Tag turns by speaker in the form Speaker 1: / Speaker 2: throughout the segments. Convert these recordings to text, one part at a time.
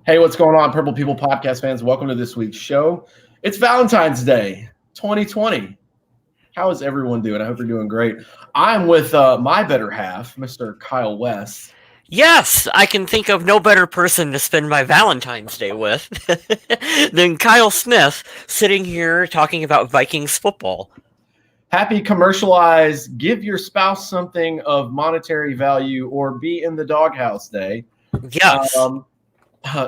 Speaker 1: Hey, what's going on, Purple People podcast fans? Welcome to this week's show. It's Valentine's Day 2020. How is everyone doing? I hope you're doing great. I'm with my better half, Mr. Kyle West.
Speaker 2: Yes, I can think of no better person to spend my Valentine's Day with than Kyle Smith sitting here talking about Vikings football.
Speaker 1: Happy commercialized, give your spouse something of monetary value or be in the doghouse day.
Speaker 2: Yes.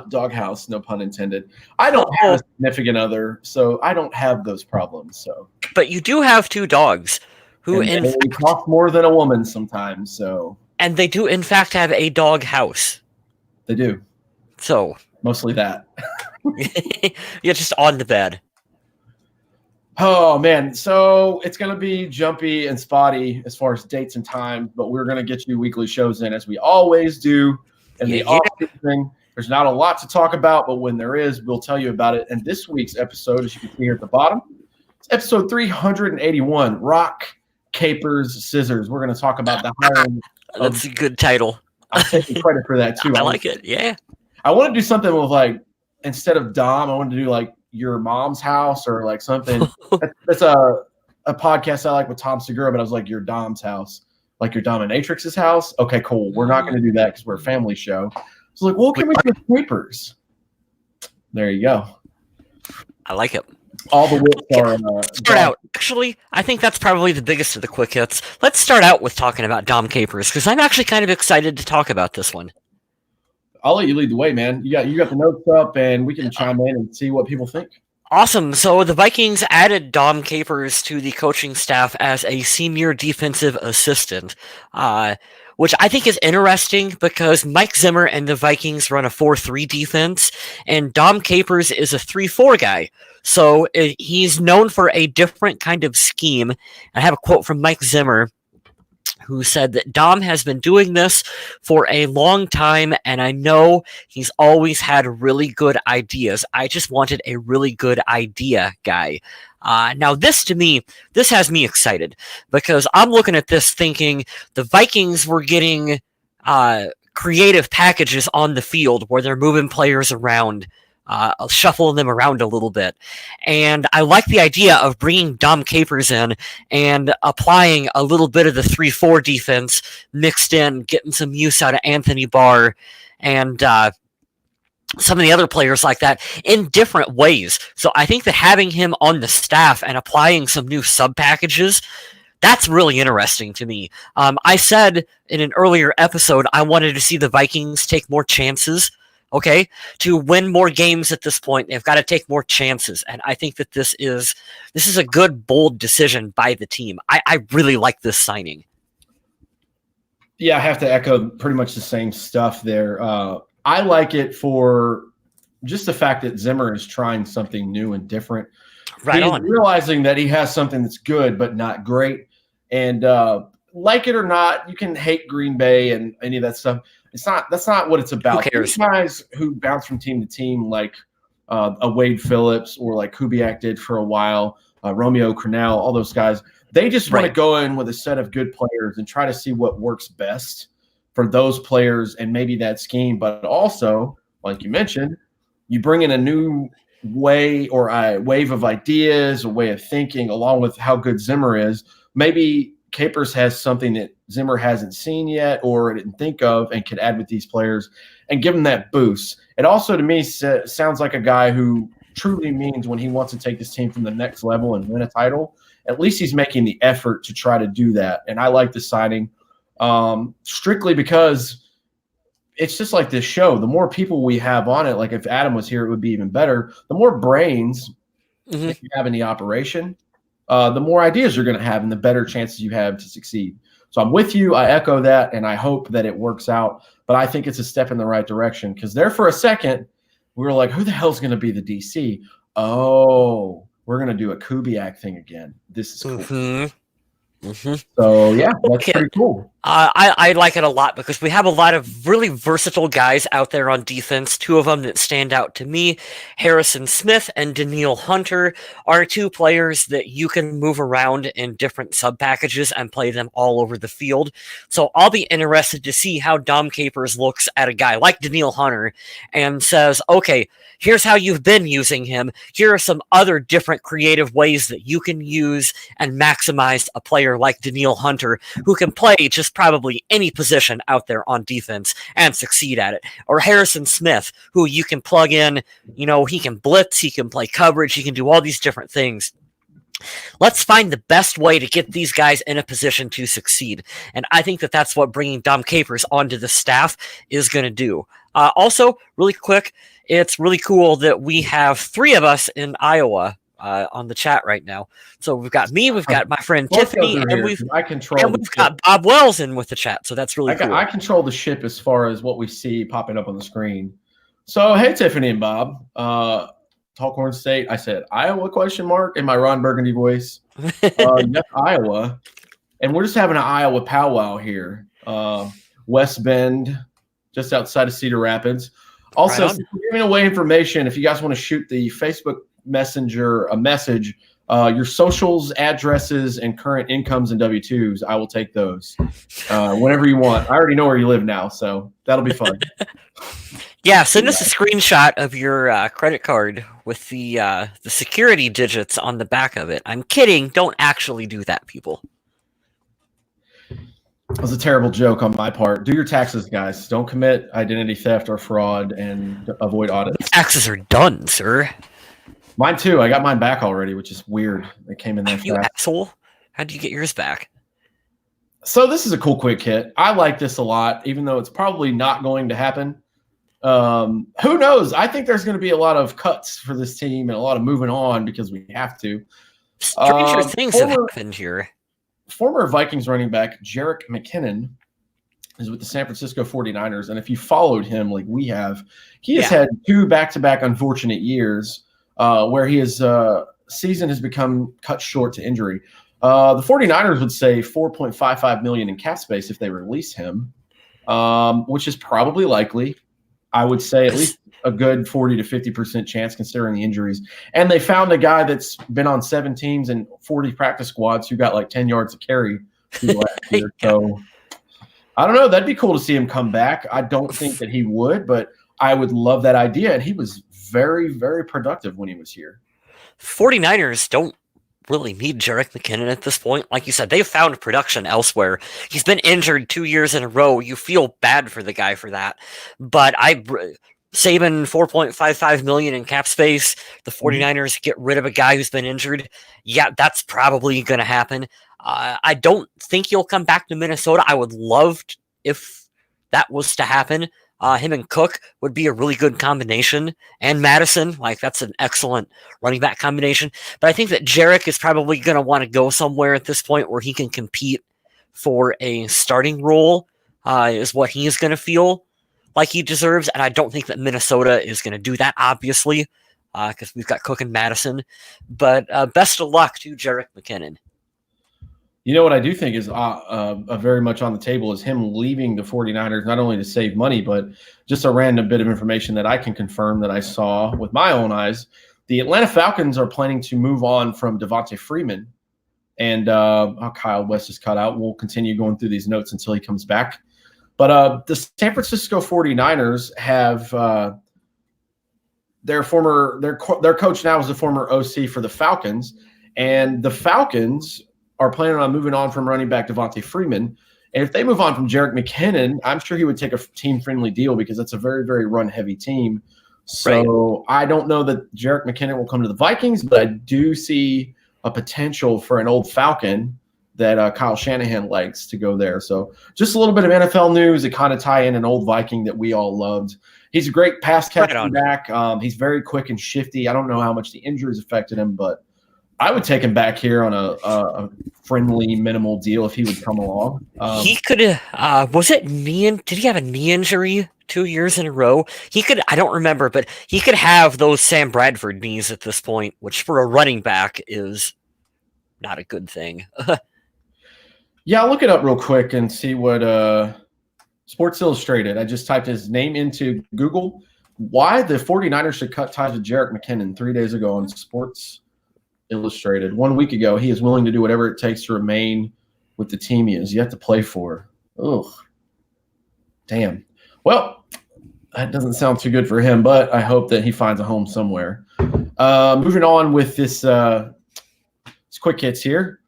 Speaker 1: Doghouse, no pun intended. I don't have a significant other, so I don't have those problems. So,
Speaker 2: but you do have two dogs who
Speaker 1: they cost more than a woman sometimes. So,
Speaker 2: and they do in fact have a dog house.
Speaker 1: They do.
Speaker 2: So
Speaker 1: mostly that.
Speaker 2: You're just on the bed.
Speaker 1: Oh man, so it's gonna be jumpy and spotty as far as dates and time, but we're gonna get you weekly shows in as we always do. And the off season, there's not a lot to talk about, but when there is, we'll tell you about it. And this week's episode, as you can see here at the bottom, it's episode 381, Rock, Capers, Scissors. We're going to talk about the hiring.
Speaker 2: That's a good title.
Speaker 1: I'm taking credit for that, too.
Speaker 2: I like it, yeah.
Speaker 1: I want to do something with, like, instead of Dom, I want to do, like, your mom's house or, like, something. That's a podcast I like with Tom Segura, but I was like, your Dom's house. Like your dominatrix's house? Okay, cool. We're not going to do that because we're a family show. So like, well, can we do papers? There you go.
Speaker 2: I like it.
Speaker 1: All the whips are
Speaker 2: start out. Actually, I think that's probably the biggest of the quick hits. Let's start out with talking about Dom Capers because I'm actually kind of excited to talk about this one.
Speaker 1: I'll let you lead the way, man. You got the notes up, and we can chime in and see what people think.
Speaker 2: Awesome. So the Vikings added Dom Capers to the coaching staff as a senior defensive assistant, which I think is interesting because Mike Zimmer and the Vikings run a 4-3 defense, and Dom Capers is a 3-4 guy. So he's known for a different kind of scheme. I have a quote from Mike Zimmer, who said that Dom has been doing this for a long time, and I know he's always had really good ideas. I just wanted a really good idea guy. Now, this has me excited because I'm looking at this thinking the Vikings were getting creative packages on the field where they're moving players around, shuffling them around a little bit. And I like the idea of bringing Dom Capers in and applying a little bit of the 3-4 defense mixed in, getting some use out of Anthony Barr and some of the other players like that in different ways. So I think that having him on the staff and applying some new sub packages, that's really interesting to me. I said in an earlier episode, I wanted to see the Vikings take more chances. Okay, to win more games at this point, they've got to take more chances, and I think that this is a good, bold decision by the team. I really like this signing.
Speaker 1: Yeah, I have to echo pretty much the same stuff there. I like it for just the fact that Zimmer is trying something new and different.
Speaker 2: Right on.
Speaker 1: Realizing that he has something that's good but not great, and like it or not, you can hate Green Bay and any of that stuff. That's not what it's about.
Speaker 2: Who cares?
Speaker 1: These guys who bounce from team to team, like a Wade Phillips or like Kubiak did for a while, Romeo Crennel, all those guys, they just want to go in with a set of good players and try to see what works best for those players and maybe that scheme. But also, like you mentioned, you bring in a new way or a wave of ideas, a way of thinking, along with how good Zimmer is. Maybe Capers has something that Zimmer hasn't seen yet or didn't think of and could add with these players and give them that boost. It also, to me, sounds like a guy who truly means when he wants to take this team from the next level and win a title, at least he's making the effort to try to do that. And I like the signing strictly because it's just like this show. The more people we have on it, like if Adam was here, it would be even better. The more brains that you have in the operation, the more ideas you're going to have and the better chances you have to succeed. So I'm with you. I echo that, and I hope that it works out. But I think it's a step in the right direction because there for a second, we were like, who the hell's going to be the DC? Oh, we're going to do a Kubiak thing again. This is cool. So, yeah, that's pretty cool.
Speaker 2: I like it a lot because we have a lot of really versatile guys out there on defense. Two of them that stand out to me, Harrison Smith and Daniil Hunter, are two players that you can move around in different sub packages and play them all over the field. So I'll be interested to see how Dom Capers looks at a guy like Daniil Hunter and says, okay, here's how you've been using him. Here are some other different creative ways that you can use and maximize a player like Daniil Hunter, who can play just probably any position out there on defense and succeed at it. Or Harrison Smith, who you can plug in, he can blitz, he can play coverage, he can do all these different things. Let's find the best way to get these guys in a position to succeed. And I think that that's what bringing Dom Capers onto the staff is going to do. Also, really quick, it's really cool that we have 3 of us in Iowa on the chat right now. So we've got me, we've got my friend Tiffany, and we've got Bob Wells in with the chat. So that's really cool.
Speaker 1: I control the ship as far as what we see popping up on the screen. So hey, Tiffany and Bob, Talkhorn State. I said Iowa ? In my Ron Burgundy voice. Yes, Iowa, and we're just having an Iowa powwow here. West Bend, just outside of Cedar Rapids. Also, giving away information. If you guys want to shoot the Facebook Messenger a message, your socials, addresses, and current incomes and W-2s, I will take those whenever you want. I already know where you live now, so that'll be fun.
Speaker 2: Yeah, send us a screenshot of your credit card with the security digits on the back of it. I'm kidding. Don't actually do that, people.
Speaker 1: It was a terrible joke on my part. Do your taxes, guys. Don't commit identity theft or fraud and avoid audits.
Speaker 2: Taxes are done, sir.
Speaker 1: Mine too. I got mine back already, which is weird. It came in there fast.
Speaker 2: You asshole. How did you get yours back?
Speaker 1: So this is a cool quick hit. I like this a lot, even though it's probably not going to happen. Who knows? I think there's going to be a lot of cuts for this team and a lot of moving on because we have to.
Speaker 2: Stranger things have happened here.
Speaker 1: Former Vikings running back Jerick McKinnon is with the San Francisco 49ers. And if you followed him like we have, he has had 2 back-to-back unfortunate years where his season has become cut short to injury. The 49ers would say $4.55 million in cap space if they release him, which is probably likely. I would say at least a good 40 to 50% chance considering the injuries. And they found a guy that's been on 7 teams and 40 practice squads who got like 10 yards of carry last year. So I don't know. That'd be cool to see him come back. I don't think that he would, but I would love that idea. And he was very, very productive when he was here.
Speaker 2: 49ers don't really need Jerick McKinnon at this point. Like you said, they've found production elsewhere. He's been injured 2 years in a row. You feel bad for the guy for that. But saving $4.55 million in cap space, the 49ers get rid of a guy who's been injured. Yeah, that's probably going to happen. I don't think he'll come back to Minnesota. I would love if that was to happen. Him and Cook would be a really good combination, and Madison, that's an excellent running back combination. But I think that Jerick is probably going to want to go somewhere at this point where he can compete for a starting role, is what he is going to feel like he deserves. And I don't think that Minnesota is going to do that, obviously, because we've got Cook and Madison. But best of luck to Jerick McKinnon.
Speaker 1: You know what I do think is very much on the table is him leaving the 49ers, not only to save money, but just a random bit of information that I can confirm that I saw with my own eyes. The Atlanta Falcons are planning to move on from Devontae Freeman. And Kyle West is cut out. We'll continue going through these notes until he comes back. But the San Francisco 49ers have their coach now is the former OC for the Falcons. And the Falcons are planning on moving on from running back Devontae Freeman. And if they move on from Jerick McKinnon, I'm sure he would take a team-friendly deal because that's a very, very run-heavy team. So I don't know that Jerick McKinnon will come to the Vikings, but I do see a potential for an old Falcon that Kyle Shanahan likes to go there. So just a little bit of NFL news to kind of tie in an old Viking that we all loved. He's a great pass catching back. He's very quick and shifty. I don't know how much the injuries affected him, but I would take him back here on a friendly, minimal deal if he would come along.
Speaker 2: He could have, did he have a knee injury 2 years in a row? I don't remember, but he could have those Sam Bradford knees at this point, which for a running back is not a good thing.
Speaker 1: Yeah, I'll look it up real quick and see what Sports Illustrated. I just typed his name into Google. Why the 49ers should cut ties with Jerick McKinnon 3 days ago on Sports Illustrated. 1 week ago, he is willing to do whatever it takes to remain with the team he is yet to play for. Ugh. Damn. Well, that doesn't sound too good for him, but I hope that he finds a home somewhere. Moving on with this quick hits here.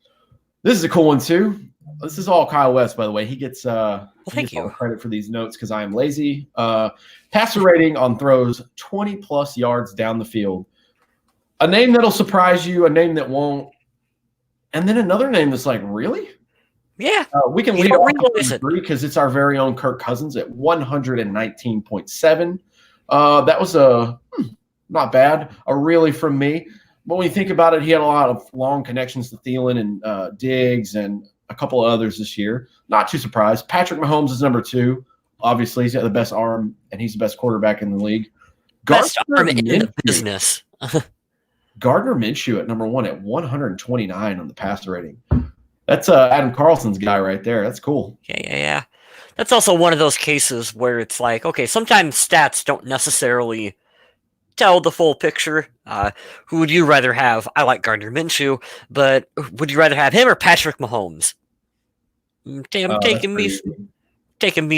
Speaker 1: This is a cool one, too. This is all Kyle West, by the way. He gets all credit for these notes because I am lazy. Passer rating on throws 20-plus yards down the field. A name that'll surprise you, a name that won't, and then another name that's like, really?
Speaker 2: Yeah.
Speaker 1: We can lead off because it's our very own Kirk Cousins at 119.7. That was not bad, a really from me. But when you think about it, he had a lot of long connections to Thielen and Diggs and a couple of others this year. Not too surprised. Patrick Mahomes is number 2. Obviously, he's got the best arm, and he's the best quarterback in the league.
Speaker 2: Best arm in the business.
Speaker 1: Gardner Minshew at number 1 at 129 on the passer rating. That's Adam Carlson's guy right there. That's cool.
Speaker 2: Yeah. That's also one of those cases where it's like, okay, sometimes stats don't necessarily tell the full picture. Who would you rather have? I like Gardner Minshew, but would you rather have him or Patrick Mahomes? Damn, taking me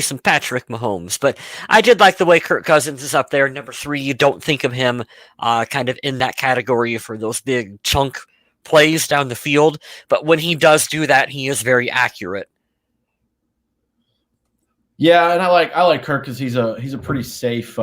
Speaker 2: some Patrick Mahomes. But I did like the way Kirk Cousins is up there. Number 3, you don't think of him kind of in that category for those big chunk plays down the field. But when he does do that, he is very accurate.
Speaker 1: Yeah, and I like Kirk because he's a pretty safe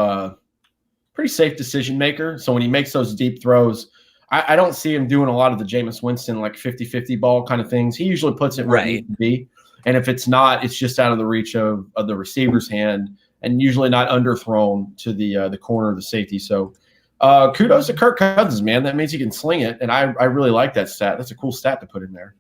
Speaker 1: decision maker. So when he makes those deep throws, I don't see him doing a lot of the Jameis Winston like 50-50 ball kind of things. He usually puts it where it needs to be. And if it's not, it's just out of the reach of the receiver's hand and usually not underthrown to the corner of the safety. So kudos to Kirk Cousins, man. That means he can sling it. And I really like that stat. That's a cool stat to put in there.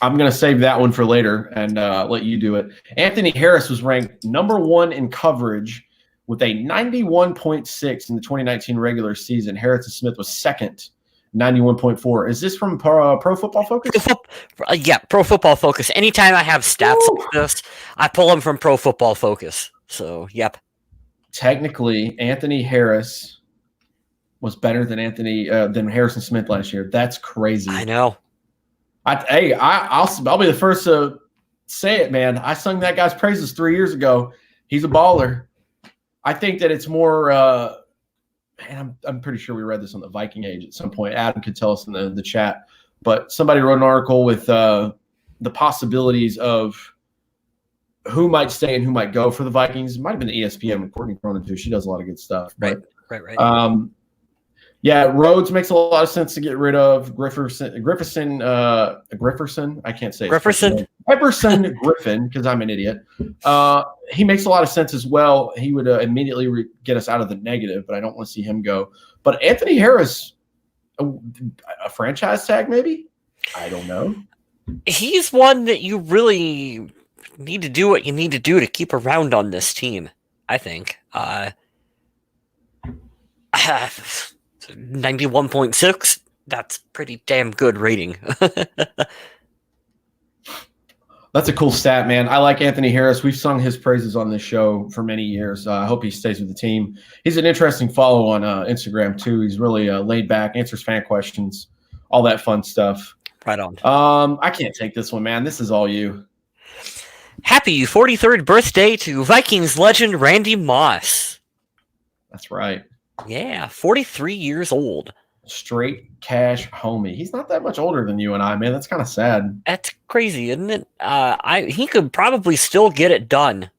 Speaker 1: I'm going to save that one for later and let you do it. Anthony Harris was ranked number 1 in coverage with a 91.6 in the 2019 regular season. Harrison Smith was second, 91.4. Is this from Pro Football Focus?
Speaker 2: Yeah, Pro Football Focus. Anytime I have stats like this, I pull them from Pro Football Focus. So, yep. Technically,
Speaker 1: Anthony Harris was better than Harrison Smith last year. That's crazy.
Speaker 2: I know.
Speaker 1: I'll be the first to say it, man. I sung that guy's praises 3 years ago. He's a baller. I think that it's more and I'm pretty sure we read this on the Viking Age at some point. Adam could tell us in the chat. But somebody wrote an article with the possibilities of who might stay and who might go for the Vikings. It might have been the ESPN with Courtney Cronin, too. She does a lot of good stuff.
Speaker 2: Right.
Speaker 1: Yeah, Rhodes makes a lot of sense to get rid of. Grifferson. I can't say Epperson Griffin, because I'm an idiot. He makes a lot of sense as well. He would immediately get us out of the negative, but I don't want to see him go. But Anthony Harris, a franchise tag maybe? I don't know.
Speaker 2: He's one that you really need to do what you need to do to keep around on this team, I think. 91.6, that's pretty damn good rating.
Speaker 1: That's a cool stat, man. I like Anthony Harris. We've sung his praises on this show for many years. I hope he stays with the team. He's an interesting follow on Instagram, too. He's really laid back, answers fan questions, all that fun stuff.
Speaker 2: Right on.
Speaker 1: I can't take this one, man. This is all you.
Speaker 2: Happy 43rd birthday to Vikings legend Randy Moss.
Speaker 1: That's right.
Speaker 2: Yeah, 43 years old.
Speaker 1: Straight cash homie. He's not that much older than you and I, man. That's kind of sad.
Speaker 2: That's crazy, isn't it? He could probably still get it done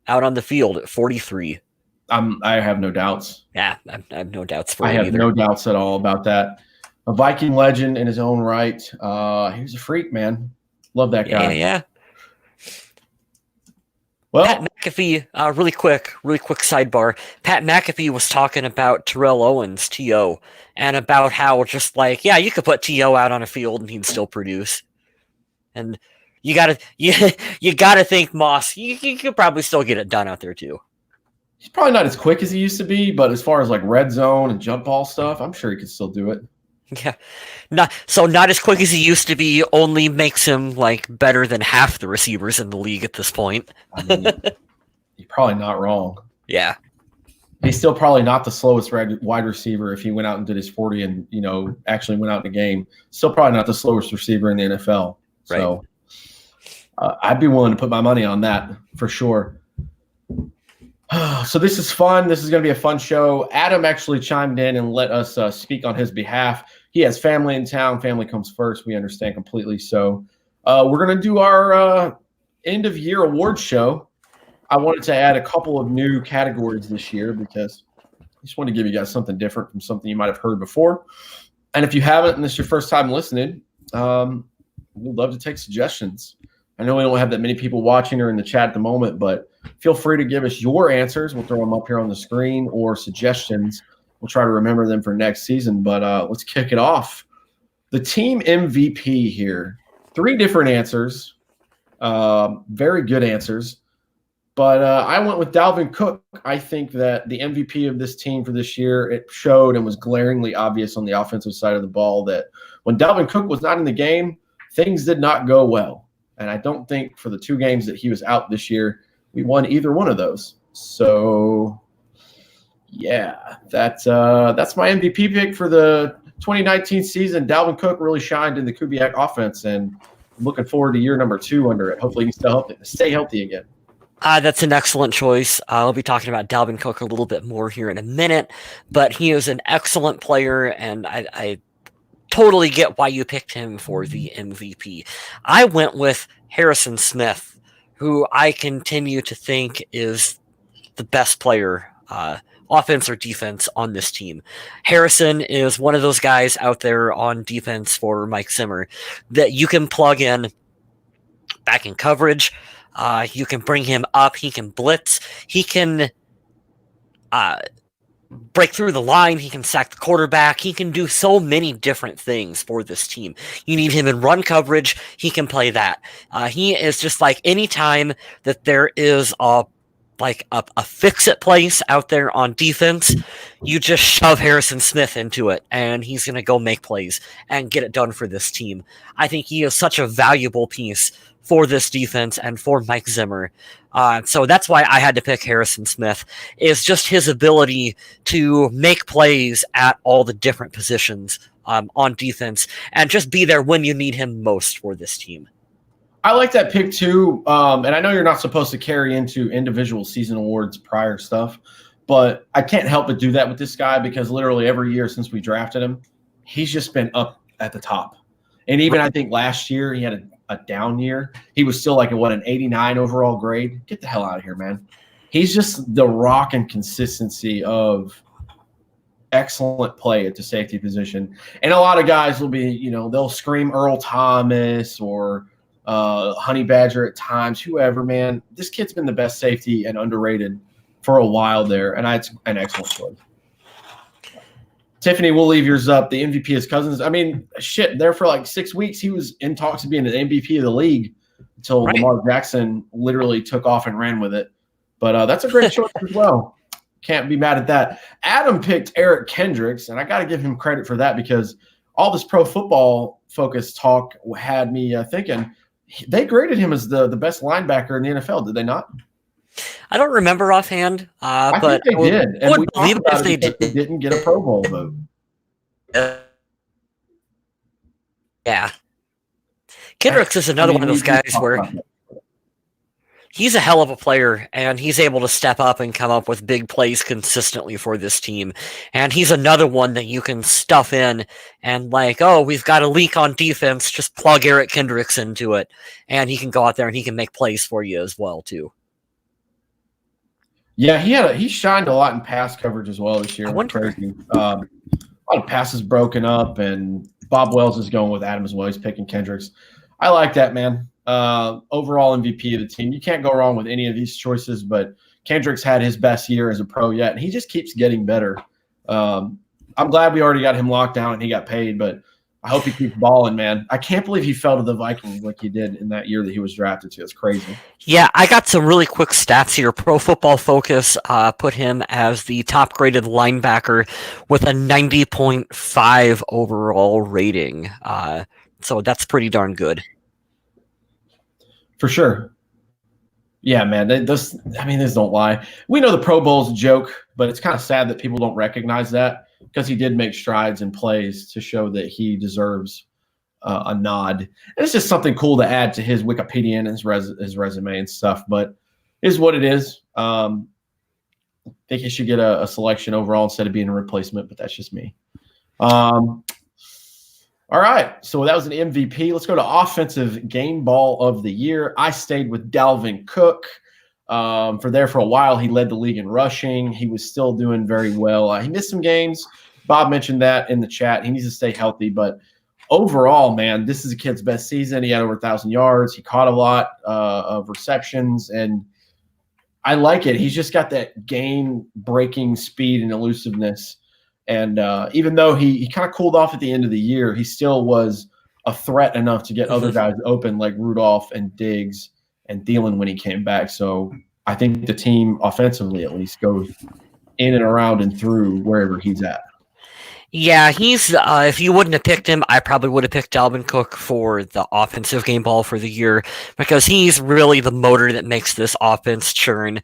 Speaker 2: out on the field at 43.
Speaker 1: I have no doubts.
Speaker 2: Yeah, I have no doubts
Speaker 1: I have no doubts at all about that. A Viking legend in his own right. He was a freak, man. Love that guy.
Speaker 2: Yeah.
Speaker 1: Well,
Speaker 2: Pat McAfee, really quick sidebar. Pat McAfee was talking about Terrell Owens, T.O., and about how just like, yeah, you could put T.O. out on a field and he'd still produce. And you gotta think Moss, you could probably still get it done out there too.
Speaker 1: He's probably not as quick as he used to be, but as far as like red zone and jump ball stuff, I'm sure he could still do it.
Speaker 2: Yeah, not as quick as he used to be. Only makes him like better than half the receivers in the league at this point.
Speaker 1: I mean, you're probably not wrong.
Speaker 2: Yeah,
Speaker 1: he's still probably not the slowest wide receiver if he went out and did his 40 and, actually went out in the game. Still probably not the slowest receiver in the NFL.
Speaker 2: right.
Speaker 1: So I'd be willing to put my money on that for sure. So this is fun. This is going to be a fun show. Adam actually chimed in and let us speak on his behalf. He has family in town. Family comes first. We understand completely. So we're going to do our end of year award show. I wanted to add a couple of new categories this year because I just want to give you guys something different from something you might have heard before. And if you haven't, and this is your first time listening, we'd love to take suggestions. I know we don't have that many people watching or in the chat at the moment, but feel free to give us your answers. We'll throw them up here on the screen, or suggestions. We'll try to remember them for next season. But let's kick it off. The team MVP here. 3 different answers. Very good answers. But I went with Dalvin Cook. I think that the MVP of this team for this year, it showed and was glaringly obvious on the offensive side of the ball that when Dalvin Cook was not in the game, things did not go well. And I don't think for the 2 games that he was out this year, we won either one of those. So, yeah, that's my MVP pick for the 2019 season. Dalvin Cook really shined in the Kubiak offense, and I'm looking forward to year number 2 under it. Hopefully he can stay healthy again.
Speaker 2: That's an excellent choice. I'll be talking about Dalvin Cook a little bit more here in a minute, but he is an excellent player, and I totally get why you picked him for the MVP. I went with Harrison Smith, who I continue to think is the best player, offense or defense, on this team. Harrison is one of those guys out there on defense for Mike Zimmer that you can plug in back in coverage. You can bring him up. He can blitz. He can break through the line. He can sack the quarterback. He can do so many different things for this team. You need him in run coverage. He can play that. He is just like any time that there is a fix-it place out there on defense, you just shove Harrison Smith into it, and he's going to go make plays and get it done for this team. I think he is such a valuable piece for this defense and for Mike Zimmer. So that's why I had to pick Harrison Smith, is just his ability to make plays at all the different positions on defense and just be there when you need him most for this team.
Speaker 1: I like that pick too. And I know you're not supposed to carry into individual season awards prior stuff, but I can't help but do that with this guy because literally every year since we drafted him, he's just been up at the top. And even I think last year he had a down year. He was still like an 89 overall grade. Get the hell out of here, man. He's just the rock and consistency of excellent play at the safety position. And a lot of guys will be, they'll scream Earl Thomas or Honey Badger at times, whoever, man. This kid's been the best safety and underrated for a while there, and it's an excellent choice. Tiffany, we'll leave yours up. The MVP is Cousins. I mean, shit, there for like 6 weeks, he was in talks of being the MVP of the league until Lamar Jackson literally took off and ran with it. But that's a great choice as well. Can't be mad at that. Adam picked Eric Kendricks, and I got to give him credit for that because all this pro football focused talk had me thinking they graded him as the best linebacker in the NFL, did they not?
Speaker 2: I don't remember offhand,
Speaker 1: I
Speaker 2: but
Speaker 1: think they did. And we
Speaker 2: believe
Speaker 1: talked about
Speaker 2: if
Speaker 1: it they didn't get a Pro Bowl vote.
Speaker 2: Yeah. Kendricks is another one of those guys where he's a hell of a player, and he's able to step up and come up with big plays consistently for this team. And he's another one that you can stuff in and we've got a leak on defense, just plug Eric Kendricks into it, and he can go out there and he can make plays for you as well, too.
Speaker 1: Yeah, he shined a lot in pass coverage as well this year. A lot of passes broken up, and Bob Wells is going with Adam as well. He's picking Kendricks. I like that, man. Overall MVP of the team. You can't go wrong with any of these choices, but Kendricks had his best year as a pro yet, and he just keeps getting better. I'm glad we already got him locked down and he got paid, but I hope he keeps balling, man. I can't believe he fell to the Vikings like he did in that year that he was drafted to. It's crazy.
Speaker 2: Yeah, I got some really quick stats here. Pro Football Focus put him as the top-graded linebacker with a 90.5 overall rating. So that's pretty darn good.
Speaker 1: For sure. Yeah, man. These don't lie. We know the Pro Bowl's a joke, but it's kind of sad that people don't recognize that because he did make strides and plays to show that he deserves a nod. And it's just something cool to add to his Wikipedia and his resume and stuff, but it is what it is. I think he should get a selection overall instead of being a replacement, but that's just me. All right, so that was an MVP. Let's go to offensive game ball of the year. I stayed with Dalvin Cook. For a while, he led the league in rushing. He was still doing very well. He missed some games. Bob mentioned that in the chat. He needs to stay healthy, but overall, man, this is a kid's best season. He had over 1,000 yards. He caught a lot of receptions, and I like it. He's just got that game-breaking speed and elusiveness. And even though he kind of cooled off at the end of the year, he still was a threat enough to get other guys open like Rudolph and Diggs and Thielen when he came back. So I think the team, offensively at least, goes in and around and through wherever he's at.
Speaker 2: Yeah, he's. If you wouldn't have picked him, I probably would have picked Dalvin Cook for the offensive game ball for the year because he's really the motor that makes this offense churn.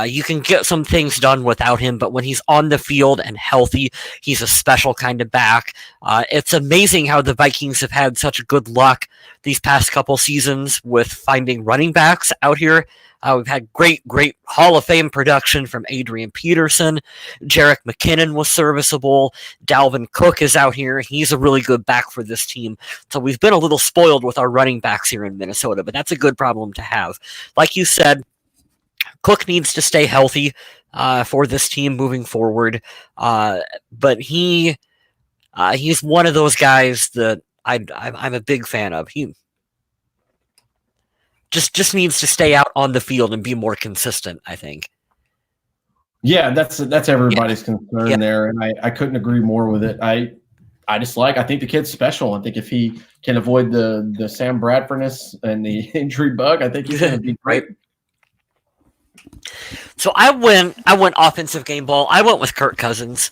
Speaker 2: You can get some things done without him, but when he's on the field and healthy, he's a special kind of back. It's amazing how the Vikings have had such good luck these past couple seasons with finding running backs out here. We've had great Hall of Fame production from Adrian Peterson. Jerick McKinnon was serviceable. Dalvin Cook is out here. He's a really good back for this team. So we've been a little spoiled with our running backs here in Minnesota, but that's a good problem to have. Like you said, Cook needs to stay healthy for this team moving forward. But he's one of those guys that I'm a big fan of. He just needs to stay out on the field and be more consistent, I think.
Speaker 1: Yeah, that's everybody's concern there, and I couldn't agree more with it. I think the kid's special. I think if he can avoid the Sam Bradfordness and the injury bug, I think he's going to be great.
Speaker 2: So I went offensive game ball. I went with Kirk Cousins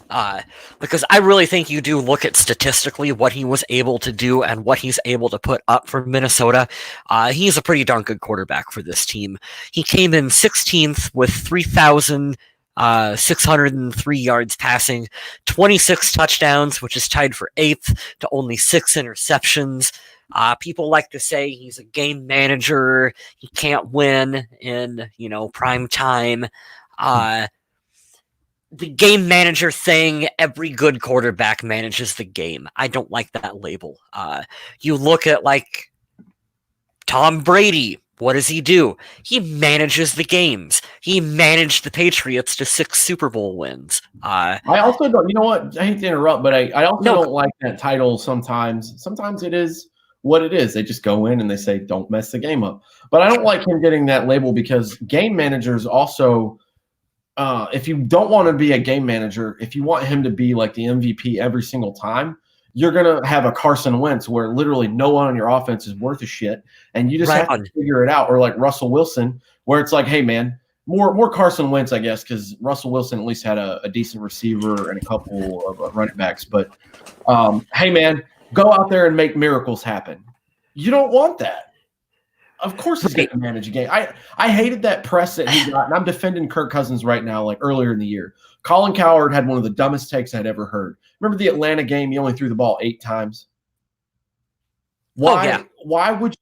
Speaker 2: because I really think you do look at statistically what he was able to do and what he's able to put up for Minnesota. He's a pretty darn good quarterback for this team. He came in 16th with 3,603 yards passing, 26 touchdowns, which is tied for 8th to only 6 interceptions. People like to say he's a game manager. He can't win in, prime time. The game manager thing, every good quarterback manages the game. I don't like that label. You look at like Tom Brady. What does he do? He manages the games. He managed the Patriots to 6 Super Bowl wins.
Speaker 1: I also don't, you know what? I hate to interrupt, but I also don't like that title sometimes. Sometimes it is what it is. They just go in and they say, don't mess the game up. But I don't like him getting that label because game managers also, if you don't want to be a game manager, if you want him to be like the MVP every single time, you're going to have a Carson Wentz where literally no one on your offense is worth a shit. And you just have to figure it out. Or like Russell Wilson, where it's like, hey, man, more Carson Wentz, I guess, because Russell Wilson at least had a decent receiver and a couple of running backs. But, hey, man, go out there and make miracles happen. You don't want that. Of course he's going to manage a game. I hated that press that he got, and I'm defending Kirk Cousins right now, like earlier in the year. Colin Cowherd had one of the dumbest takes I'd ever heard. Remember the Atlanta game? He only threw the ball 8 times. Why would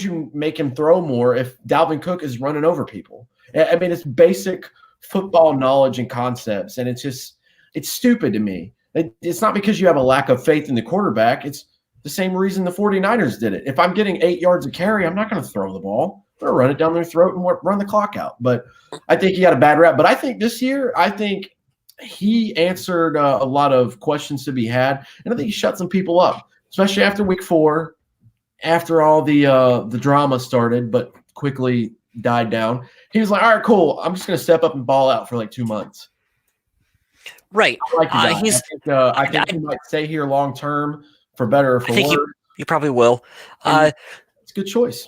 Speaker 1: you make him throw more if Dalvin Cook is running over people? I mean, it's basic football knowledge and concepts, and it's stupid to me. It's not because you have a lack of faith in the quarterback. It's the same reason the 49ers did it. If I'm getting 8 yards of carry, I'm not going to throw the ball. I'm going to run it down their throat and run the clock out. But I think he got a bad rap. But I think this year, he answered a lot of questions to be had, and I think he shut some people up, especially after week 4, after all the drama started, but quickly died down. He was like, all right, cool. I'm just going to step up and ball out for like 2 months.
Speaker 2: Right.
Speaker 1: I think he might stay here long term for better or for worse.
Speaker 2: He probably will.
Speaker 1: It's a good choice.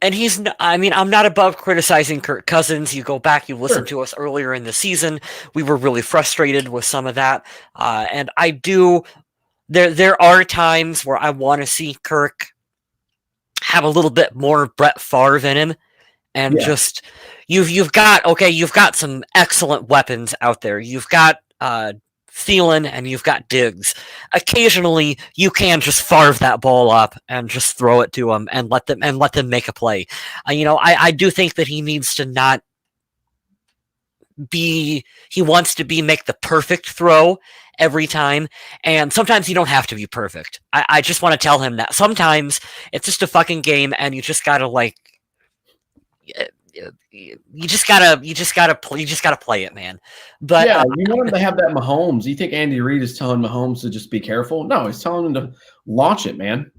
Speaker 2: And I'm not above criticizing Kirk Cousins. You go back, you listen to us earlier in the season. We were really frustrated with some of that. And I do, there are times where I want to see Kirk have a little bit more Brett Favre in him. And just, you've got some excellent weapons out there. You've got, Thielen and you've got Diggs. Occasionally, you can just farve that ball up and just throw it to them and let them make a play. I do think that he needs to not be. He wants to make the perfect throw every time, and sometimes you don't have to be perfect. I just want to tell him that sometimes it's just a fucking game, and you just gotta you just gotta play it, man. But
Speaker 1: you want him to have that Mahomes. You think Andy Reid is telling Mahomes to just be careful? No, he's telling him to launch it, man.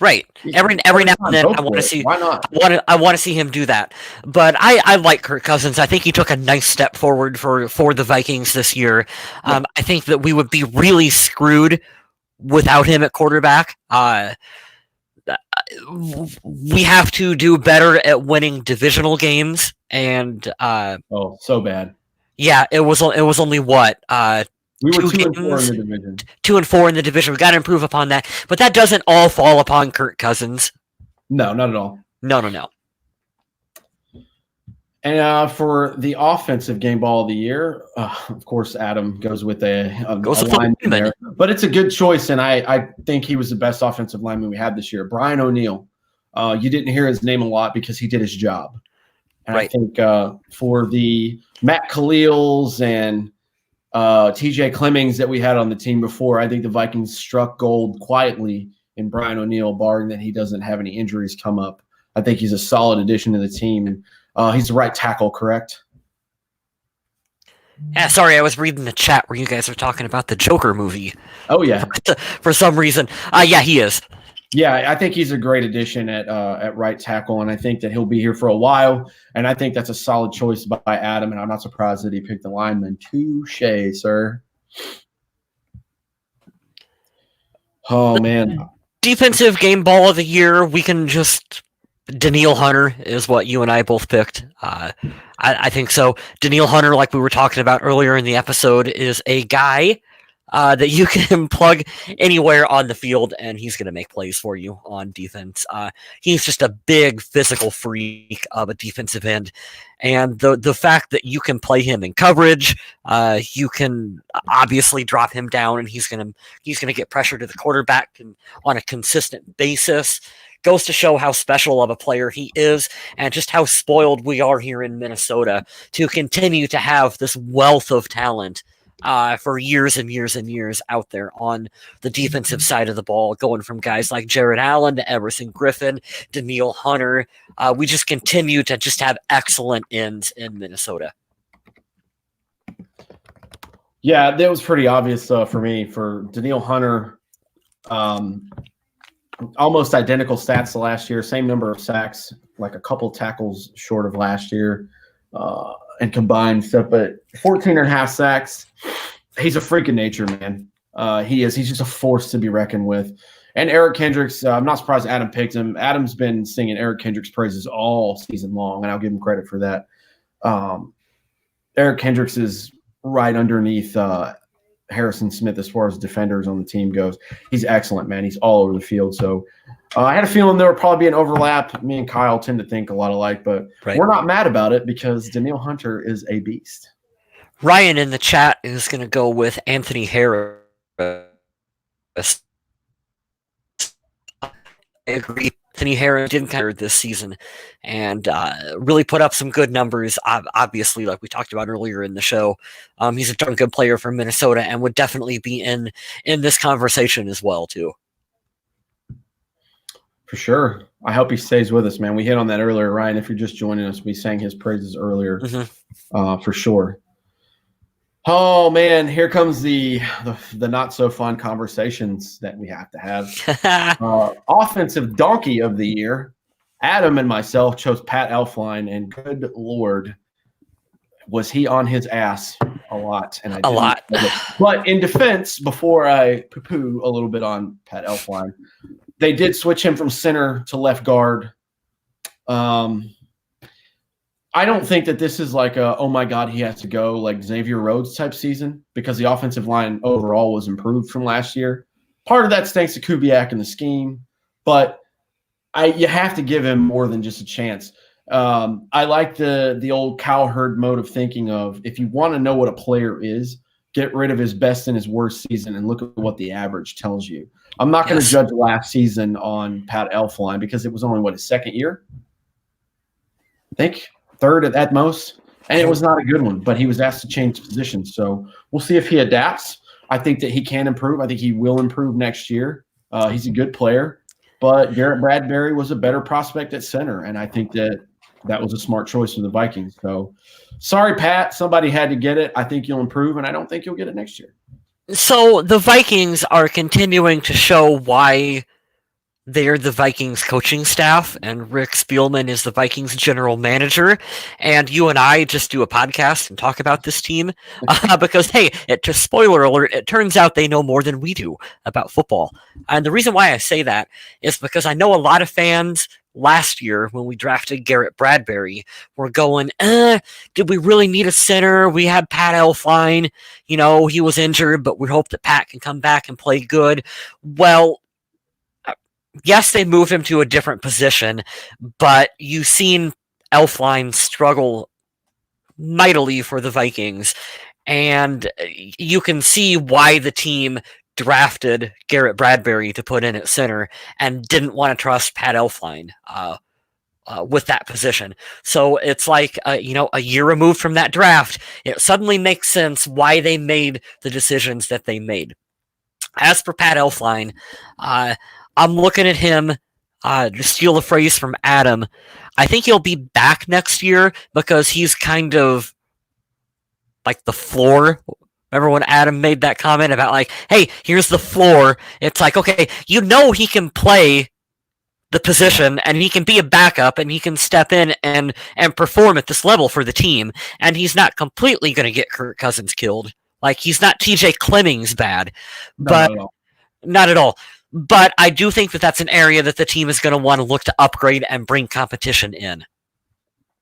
Speaker 2: Right. Every now and then, I want to see. Why not? I want to see him do that. But I like Kirk Cousins. I think he took a nice step forward for the Vikings this year. I think that we would be really screwed without him at quarterback. We have to do better at winning divisional games, and
Speaker 1: so bad.
Speaker 2: Yeah, it was only what
Speaker 1: we were 2-4 in the division.
Speaker 2: 2-4 in the division. We got to improve upon that, but that doesn't all fall upon Kirk Cousins.
Speaker 1: No, not at all.
Speaker 2: No.
Speaker 1: And for the offensive game ball of the year, of course, Adam goes with a lineman there. But it's a good choice, and I think he was the best offensive lineman we had this year. Brian O'Neill. You didn't hear his name a lot because he did his job. And I think for the Matt Khalils and TJ Clemmings that we had on the team before, I think the Vikings struck gold quietly in Brian O'Neill, barring that he doesn't have any injuries come up. I think he's a solid addition to the team. And he's the right tackle, correct?
Speaker 2: Yeah, sorry, I was reading the chat where you guys are talking about the Joker movie.
Speaker 1: Oh, yeah.
Speaker 2: For some reason. Yeah, he is.
Speaker 1: Yeah, I think he's a great addition at right tackle, and I think that he'll be here for a while. And I think that's a solid choice by Adam, and I'm not surprised that he picked the lineman. Touché, sir. Oh, man.
Speaker 2: Defensive game ball of the year, we can just... Danielle Hunter is what you and I both picked. I think so. Danielle Hunter, like we were talking about earlier in the episode, is a guy that you can plug anywhere on the field, and he's going to make plays for you on defense. He's just a big physical freak of a defensive end, and the fact that you can play him in coverage, you can obviously drop him down, and he's gonna get pressure to the quarterback on a consistent basis. Goes to show how special of a player he is, and just how spoiled we are here in Minnesota to continue to have this wealth of talent for years and years and years out there on the defensive side of the ball, going from guys like Jared Allen to Everson Griffin, Danielle Hunter. We just continue to just have excellent ends in Minnesota.
Speaker 1: Yeah, that was pretty obvious for me. For Danielle Hunter, almost identical stats to last year, same number of sacks, like a couple tackles short of last year, and combined stuff, but 14 and a half sacks. He's a freak of nature, man. He is. He's just a force to be reckoned with. And Eric Kendricks, I'm not surprised Adam picked him. Adam's been singing Eric Kendricks' praises all season long, and I'll give him credit for that. Eric Kendricks is right underneath Harrison Smith as far as defenders on the team goes. He's excellent, man. He's all over the field. So I had a feeling there would probably be an overlap. Me and Kyle tend to think a lot alike, but we're not mad about it because Danielle Hunter is a beast.
Speaker 2: Ryan in the chat is going to go with Anthony Harris. I agree. Anthony Harris didn't kind of this season and really put up some good numbers. Obviously, like we talked about earlier in the show, he's a darn good player for Minnesota and would definitely be in this conversation as well, too.
Speaker 1: For sure. I hope he stays with us, man. We hit on that earlier, Ryan. If you're just joining us, we sang his praises earlier, for sure. Oh man, here comes the not so fun conversations that we have to have. Offensive donkey of the year, Adam and myself chose Pat Elflein, and good Lord, was he on his ass a lot, and I
Speaker 2: a lot.
Speaker 1: But in defense, before I poo-poo a little bit on Pat Elflein, they did switch him from center to left guard. I don't think that this is like a, oh my God, he has to go, like Xavier Rhodes type season, because the offensive line overall was improved from last year. Part of that's thanks to Kubiak and the scheme, but you have to give him more than just a chance. I like the old cowherd mode of thinking of, if you want to know what a player is, get rid of his best and his worst season and look at what the average tells you. I'm not going to judge last season on Pat Elflein because it was only, his second year? I think. Third at most, and it was not a good one, but he was asked to change positions. So we'll see if he adapts. I think that he can improve. I think he will improve next year. He's a good player, but Garrett Bradbury was a better prospect at center, and I think that was a smart choice for the Vikings. So sorry, Pat, somebody had to get it. I think you'll improve, and I don't think you'll get it next year.
Speaker 2: So the Vikings are continuing to show why they're the Vikings coaching staff, and Rick Spielman is the Vikings general manager. And you and I just do a podcast and talk about this team because, hey, just spoiler alert, it turns out they know more than we do about football. And the reason why I say that is because I know a lot of fans last year when we drafted Garrett Bradbury were going, did we really need a center? We had Pat Elflein. He was injured, but we hope that Pat can come back and play good. Well, yes, they moved him to a different position, but you've seen Elflein struggle mightily for the Vikings, and you can see why the team drafted Garrett Bradbury to put in at center and didn't want to trust Pat Elflein with that position. So it's like, a year removed from that draft, it suddenly makes sense why they made the decisions that they made. As for Pat Elflein, I'm looking at him, to steal a phrase from Adam, I think he'll be back next year because he's kind of like the floor. Remember when Adam made that comment about like, hey, here's the floor? It's like, okay, he can play the position and he can be a backup and he can step in and perform at this level for the team. And he's not completely going to get Kirk Cousins killed. Like, he's not TJ Clemmings bad, but not at all. But I do think that that's an area that the team is going to want to look to upgrade and bring competition in.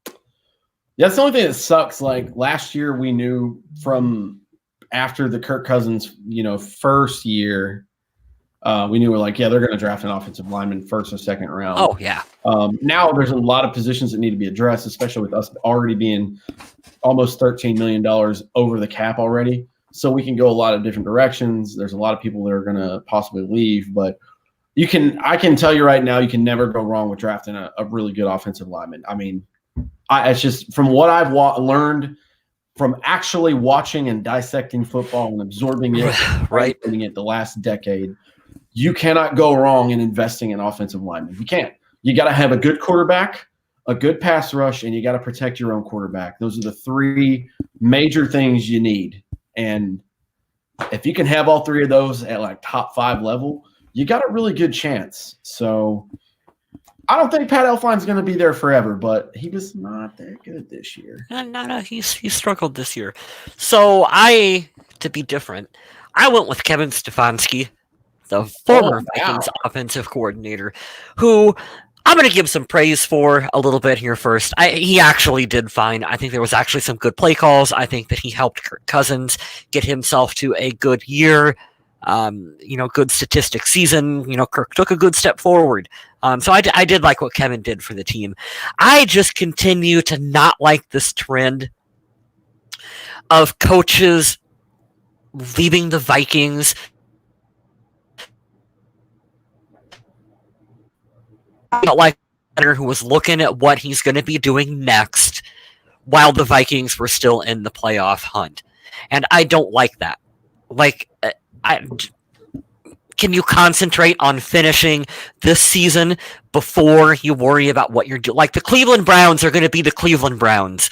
Speaker 1: Yeah, that's the only thing that sucks. Like, last year we knew from after the Kirk Cousins, first year, we knew they're going to draft an offensive lineman first or second round.
Speaker 2: Oh, yeah.
Speaker 1: Now there's a lot of positions that need to be addressed, especially with us already being almost $13 million over the cap already. So we can go a lot of different directions. There's a lot of people that are going to possibly leave, but I can tell you right now, you can never go wrong with drafting a really good offensive lineman. I mean, it's just from what I've learned from actually watching and dissecting football and absorbing it,
Speaker 2: right,
Speaker 1: it the last decade, you cannot go wrong in investing in offensive linemen. You can't. You got to have a good quarterback, a good pass rush, and you got to protect your own quarterback. Those are the three major things you need. And if you can have all three of those at like top 5 level, you got a really good chance. So I don't think Pat Elflein's going to be there forever, but he was not that good this year.
Speaker 2: No, he struggled this year. So to be different, I went with Kevin Stefanski, the former Vikings offensive coordinator, who I'm going to give some praise for a little bit here first. He actually did fine. I think there was actually some good play calls. I think that he helped Kirk Cousins get himself to a good year, good statistic season. Kirk took a good step forward. So I did like what Kevin did for the team. I just continue to not like this trend of coaches leaving the Vikings like who was looking at what he's going to be doing next while the Vikings were still in the playoff hunt. And I don't like that. Like, can you concentrate on finishing this season before you worry about what you're doing? Like, the Cleveland Browns are going to be the Cleveland Browns,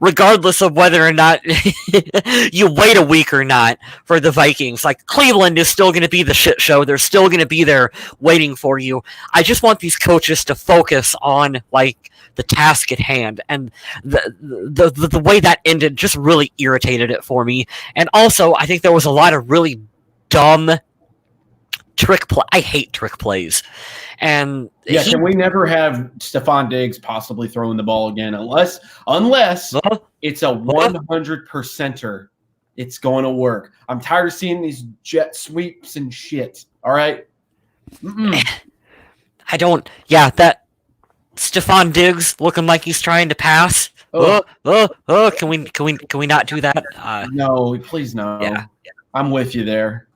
Speaker 2: regardless of whether or not you wait a week or not for the Vikings. Like, Cleveland is still going to be the shit show. They're still going to be there waiting for you. I just want these coaches to focus on, like, the task at hand. And the way that ended just really irritated it for me. And also, I think there was a lot of really dumb trick play. I hate trick plays. And
Speaker 1: can we never have Stephon Diggs possibly throwing the ball again unless it's a 100%er? It's going to work. I'm tired of seeing these jet sweeps and shit. All right.
Speaker 2: I don't. Yeah, that Stephon Diggs looking like he's trying to pass. Can we not do that?
Speaker 1: No, please no.
Speaker 2: Yeah.
Speaker 1: I'm with you there.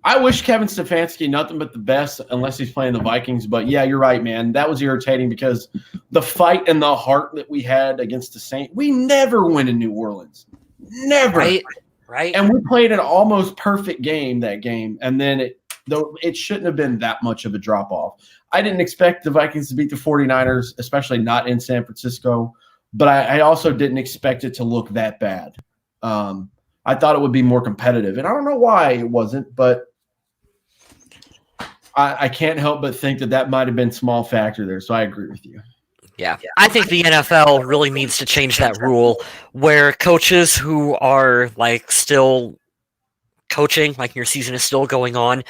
Speaker 1: I wish Kevin Stefanski nothing but the best unless he's playing the Vikings. But yeah, you're right, man. That was irritating because the fight and the heart that we had against the Saints, we never win in New Orleans. Never.
Speaker 2: Right.
Speaker 1: And we played an almost perfect game that game. And then it shouldn't have been that much of a drop off. I didn't expect the Vikings to beat the 49ers, especially not in San Francisco. But I also didn't expect it to look that bad. I thought it would be more competitive. And I don't know why it wasn't, but I can't help but think that might have been a small factor there. So I agree with you.
Speaker 2: Yeah. I think the NFL really needs to change that rule where coaches who are like still coaching, like your season is still going on,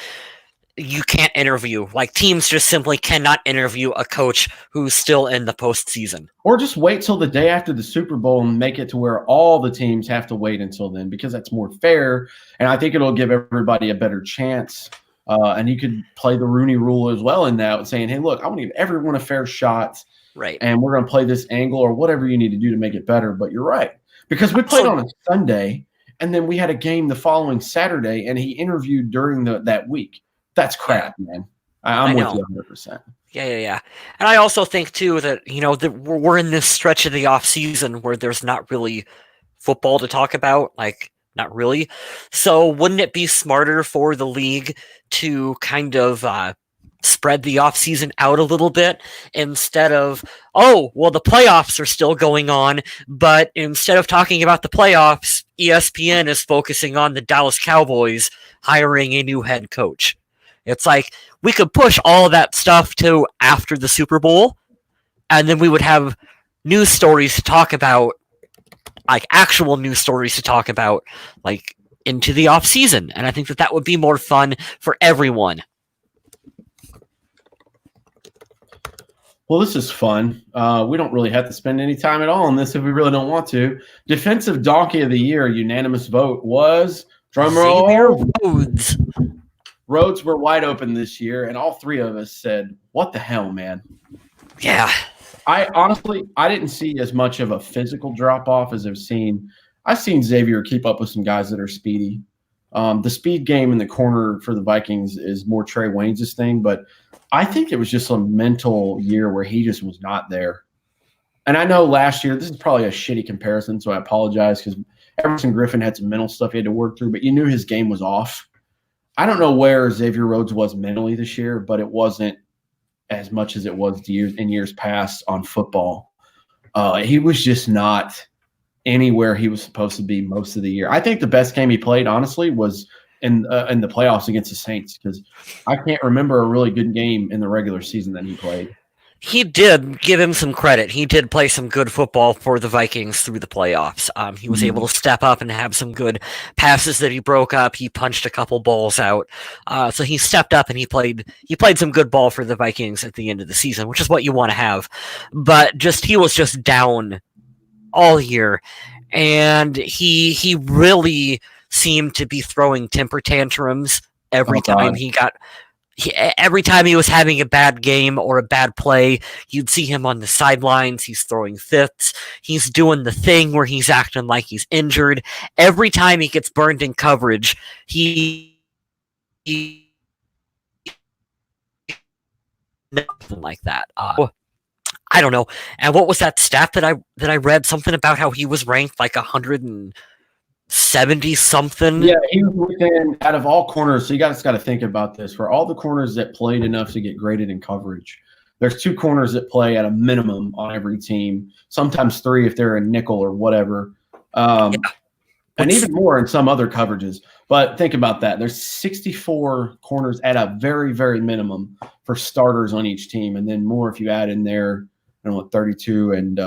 Speaker 2: you can't interview. Like teams just simply cannot interview a coach who's still in the postseason.
Speaker 1: Or just wait till the day after the Super Bowl and make it to where all the teams have to wait until then because that's more fair. And I think it'll give everybody a better chance. And you could play the Rooney Rule as well in that, saying, hey, look, I want to give everyone a fair shot.
Speaker 2: Right.
Speaker 1: And we're going to play this angle or whatever you need to do to make it better. But you're right. Because we played on a Sunday, and then we had a game the following Saturday, and he interviewed during that week. That's crap, man. I'm with you 100%.
Speaker 2: Yeah. And I also think, too, that, that we're in this stretch of the offseason where there's not really football to talk about. Like, not really. So wouldn't it be smarter for the league to kind of spread the offseason out a little bit instead of, the playoffs are still going on, but instead of talking about the playoffs, ESPN is focusing on the Dallas Cowboys hiring a new head coach. It's like we could push all of that stuff to after the Super Bowl, and then we would have news stories to talk about, like actual news stories to talk about, like into the off season. And I think that would be more fun for everyone.
Speaker 1: Well, this is fun. We don't really have to spend any time at all on this if we really don't want to. Defensive Donkey of the Year, unanimous vote was drumroll.
Speaker 2: Rhodes.
Speaker 1: Roads were wide open this year, and all three of us said, what the hell, man?
Speaker 2: Yeah.
Speaker 1: I didn't see as much of a physical drop-off as I've seen Xavier keep up with some guys that are speedy. The speed game in the corner for the Vikings is more Trey Waynes' thing, but I think it was just a mental year where he just was not there. And I know last year, this is probably a shitty comparison, so I apologize because Everson Griffin had some mental stuff he had to work through, but you knew his game was off. I don't know where Xavier Rhodes was mentally this year, but it wasn't as much as it was in years past on football. He was just not anywhere he was supposed to be most of the year. I think the best game he played, honestly, was in the playoffs against the Saints because I can't remember a really good game in the regular season that he played.
Speaker 2: He did give him some credit. He did play some good football for the Vikings through the playoffs. He was able to step up and have some good passes that he broke up. He punched a couple balls out. So he stepped up and he played some good ball for the Vikings at the end of the season, which is what you want to have. But he was just down all year. And he really seemed to be throwing temper tantrums every time every time he was having a bad game or a bad play, you'd see him on the sidelines. He's throwing fits. He's doing the thing where he's acting like he's injured. Every time he gets burned in coverage, he nothing like that. I don't know. And what was that stat that I read? Something about how he was ranked like 170 something.
Speaker 1: Yeah, he was within out of all corners. So you guys got to think about this. For all the corners that played enough to get graded in coverage, there's 2 corners that play at a minimum on every team. Sometimes 3 if they're a nickel or whatever, and even more in some other coverages. But think about that. There's 64 corners at a very, very minimum for starters on each team, and then more if you add in there. don't know what 32 and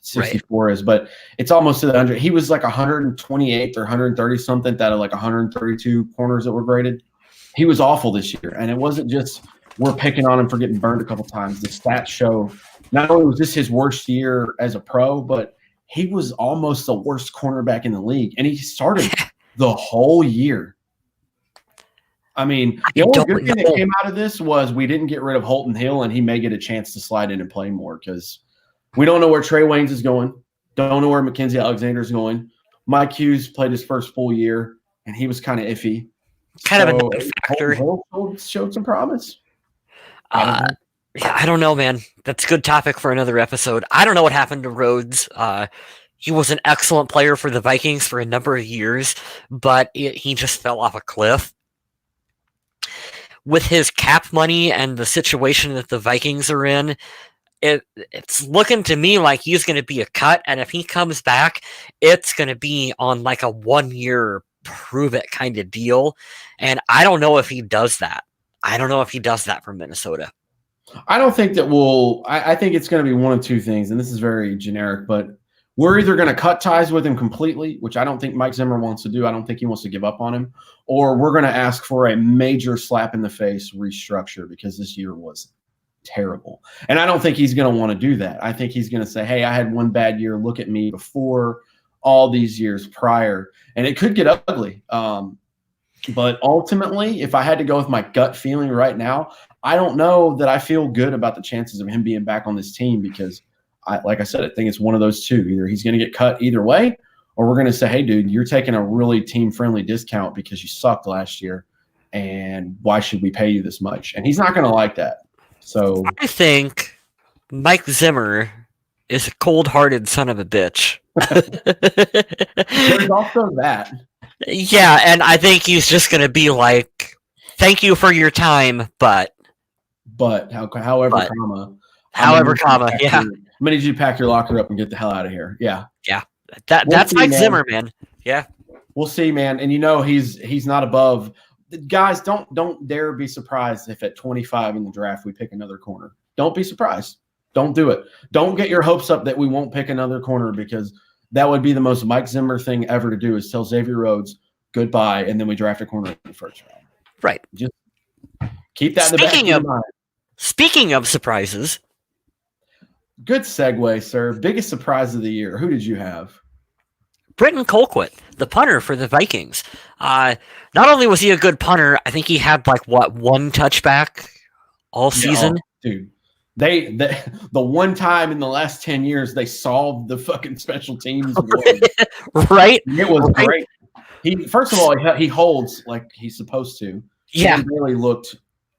Speaker 1: 64 is, but it's almost to the 100. He was like 128th or 130 something out of like 132 corners that were graded. He was awful this year, and it wasn't just we're picking on him for getting burned a couple times. The stats show not only was this his worst year as a pro, but he was almost the worst cornerback in the league, and he started the whole year. I mean, the only good thing that came out of this was we didn't get rid of Holton Hill, and he may get a chance to slide in and play more because we don't know where Trey Waynes is going. Don't know where Mackenzie Alexander is going. Mike Hughes played his first full year, and he was kind of iffy.
Speaker 2: Kind of a factor.
Speaker 1: Showed some promise.
Speaker 2: Yeah, I don't know, man. That's a good topic for another episode. I don't know what happened to Rhodes. He was an excellent player for the Vikings for a number of years, but he just fell off a cliff. With his cap money and the situation that the Vikings are in, it's looking to me like he's going to be a cut, and if he comes back, it's going to be on like a 1-year prove-it kind of deal, and I don't know if he does that. I don't know if he does that for Minnesota.
Speaker 1: I don't think that I think it's going to be one of two things, and this is very generic, but we're either going to cut ties with him completely, which I don't think Mike Zimmer wants to do. I don't think he wants to give up on him, or we're going to ask for a major slap in the face restructure because this year was terrible. And I don't think he's going to want to do that. I think he's going to say, hey, I had one bad year. Look at me before all these years prior. And it could get ugly. But ultimately, if I had to go with my gut feeling right now, I don't know that I feel good about the chances of him being back on this team because, like I said, I think it's one of those two. Either he's going to get cut either way, or we're going to say, hey, dude, you're taking a really team-friendly discount because you sucked last year, and why should we pay you this much? And he's not going to like that. So
Speaker 2: I think Mike Zimmer is a cold-hearted son of a bitch.
Speaker 1: There's also that.
Speaker 2: Yeah, and I think he's just going to be like, thank you for your time, but
Speaker 1: however,
Speaker 2: yeah.
Speaker 1: I'm going to need you to pack your locker up and get the hell out of here. Yeah.
Speaker 2: Yeah. That's Mike Zimmer, man. Yeah.
Speaker 1: We'll see, man. And he's not above. Guys, don't dare be surprised if at 25 in the draft we pick another corner. Don't be surprised. Don't do it. Don't get your hopes up that we won't pick another corner because that would be the most Mike Zimmer thing ever to do is tell Xavier Rhodes goodbye and then we draft a corner in the first round.
Speaker 2: Right.
Speaker 1: Just keep that in the back of your mind.
Speaker 2: Speaking of surprises.
Speaker 1: Good segue, sir. Biggest surprise of the year. Who did you have?
Speaker 2: Britton Colquitt, the punter for the Vikings. Not only was he a good punter, I think he had one touchback all season.
Speaker 1: Dude, the one time in the last 10 years they solved the fucking special teams.
Speaker 2: Right?
Speaker 1: It was great. First of all, he holds like he's supposed to.
Speaker 2: Yeah.
Speaker 1: He really looked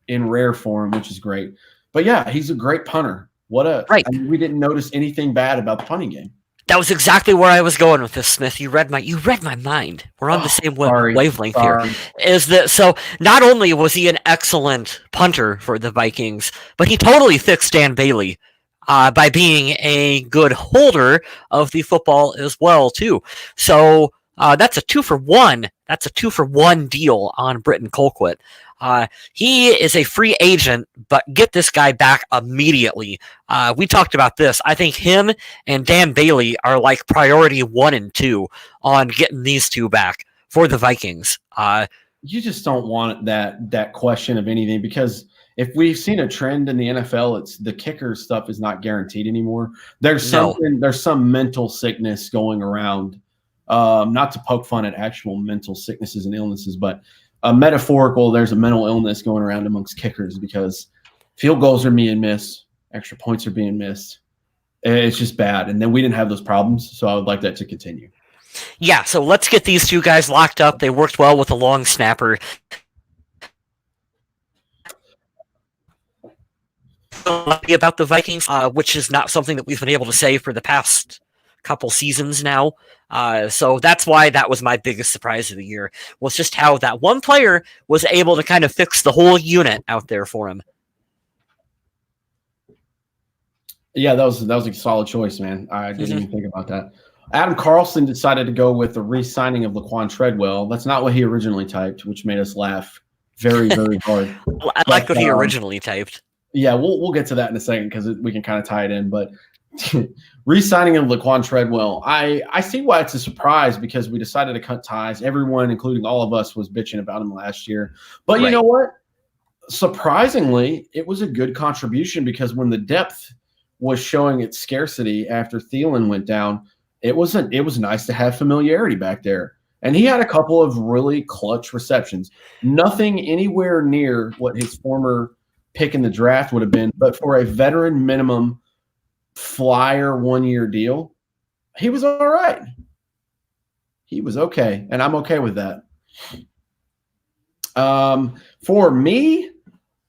Speaker 1: in rare form, which is great. But yeah, he's a great punter. I mean, we didn't notice anything bad about the punting game.
Speaker 2: That was exactly where I was going with this, Smith. You read my mind. We're on the same wavelength here. So not only was he an excellent punter for the Vikings, but he totally fixed Dan Bailey by being a good holder of the football as well too. So that's a 2-for-1. That's a 2-for-1 deal on Britton Colquitt. He is a free agent, but get this guy back immediately. We talked about this. I think him and Dan Bailey are like priority 1 and 2 on getting these two back for the Vikings.
Speaker 1: You just don't want that question of anything because if we've seen a trend in the NFL, it's the kicker stuff is not guaranteed anymore. There's some mental sickness going around. Not to poke fun at actual mental sicknesses and illnesses, but metaphorical, there's a mental illness going around amongst kickers because field goals are being missed, extra points are being missed. It's just bad. And then we didn't have those problems, so I would like that to continue.
Speaker 2: Yeah, so let's get these two guys locked up. They worked well with a long snapper. About the Vikings, which is not something that we've been able to say for the past couple seasons now. So that's why that was my biggest surprise of the year, was just how that one player was able to kind of fix the whole unit out there for him.
Speaker 1: Yeah, that was a solid choice, man. I didn't even think about that. Adam Carlson decided to go with the re-signing of Laquan Treadwell. That's not what he originally typed, which made us laugh very, very hard.
Speaker 2: I like what he originally typed.
Speaker 1: Yeah, we'll get to that in a second because we can kind of tie it in. But re-signing of Laquan Treadwell, I see why it's a surprise because we decided to cut ties. Everyone, including all of us, was bitching about him last year. But you know what? Surprisingly, it was a good contribution because when the depth was showing its scarcity after Thielen went down, it was nice to have familiarity back there. And he had a couple of really clutch receptions. Nothing anywhere near what his former pick in the draft would have been, but for a veteran minimum flyer 1-year deal, he was all right. He was okay, and I'm okay with that. For me,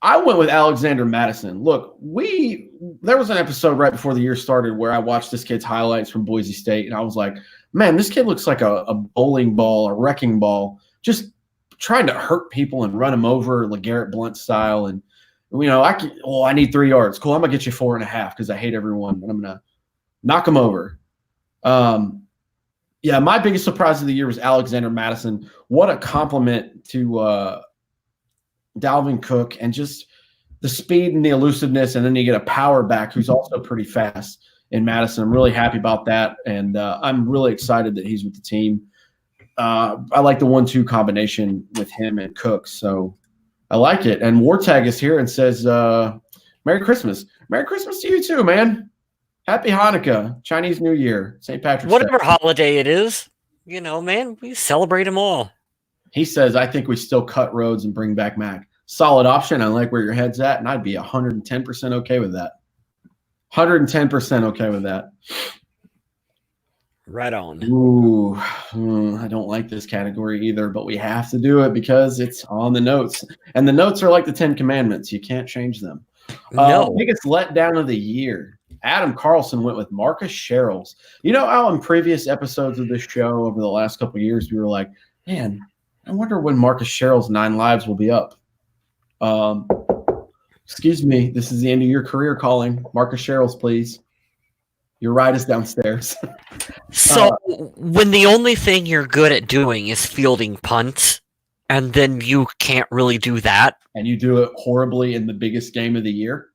Speaker 1: I went with Alexander Madison. Look, there was an episode right before the year started where I watched this kid's highlights from Boise State, and I was like, man, this kid looks like a bowling ball, a wrecking ball, just trying to hurt people and run them over, LeGarrette Blount style. And I need 3 yards. Cool, I'm gonna get you 4.5 because I hate everyone, and I'm gonna knock them over. Yeah, my biggest surprise of the year was Alexander Madison. What a compliment to Dalvin Cook, and just the speed and the elusiveness, and then you get a power back who's also pretty fast in Madison. I'm really happy about that, and I'm really excited that he's with the team. I like the 1-2 combination with him and Cook, so I like it. And Wartag is here and says, Merry Christmas. Merry Christmas to you too, man. Happy Hanukkah, Chinese New Year, St. Patrick's
Speaker 2: Whatever
Speaker 1: Day.
Speaker 2: Holiday it is, man, we celebrate them all.
Speaker 1: He says, I think we still cut Rhodes and bring back Mac. Solid option. I like where your head's at, and I'd be 110% okay with that. 110% okay with that.
Speaker 2: Right on.
Speaker 1: Ooh, I don't like this category either, but we have to do it because it's on the notes. And the notes are like the 10 Commandments. You can't change them.
Speaker 2: No.
Speaker 1: Biggest letdown of the year. Adam Carlson went with Marcus Sherrills. You know how in previous episodes of this show over the last couple of years, we were like, man, I wonder when Marcus Sherrill's 9 lives will be up. Excuse me, this is the end of your career calling. Marcus Sherrills, please. Your ride is downstairs.
Speaker 2: So when the only thing you're good at doing is fielding punts, and then you can't really do that.
Speaker 1: And you do it horribly in the biggest game of the year.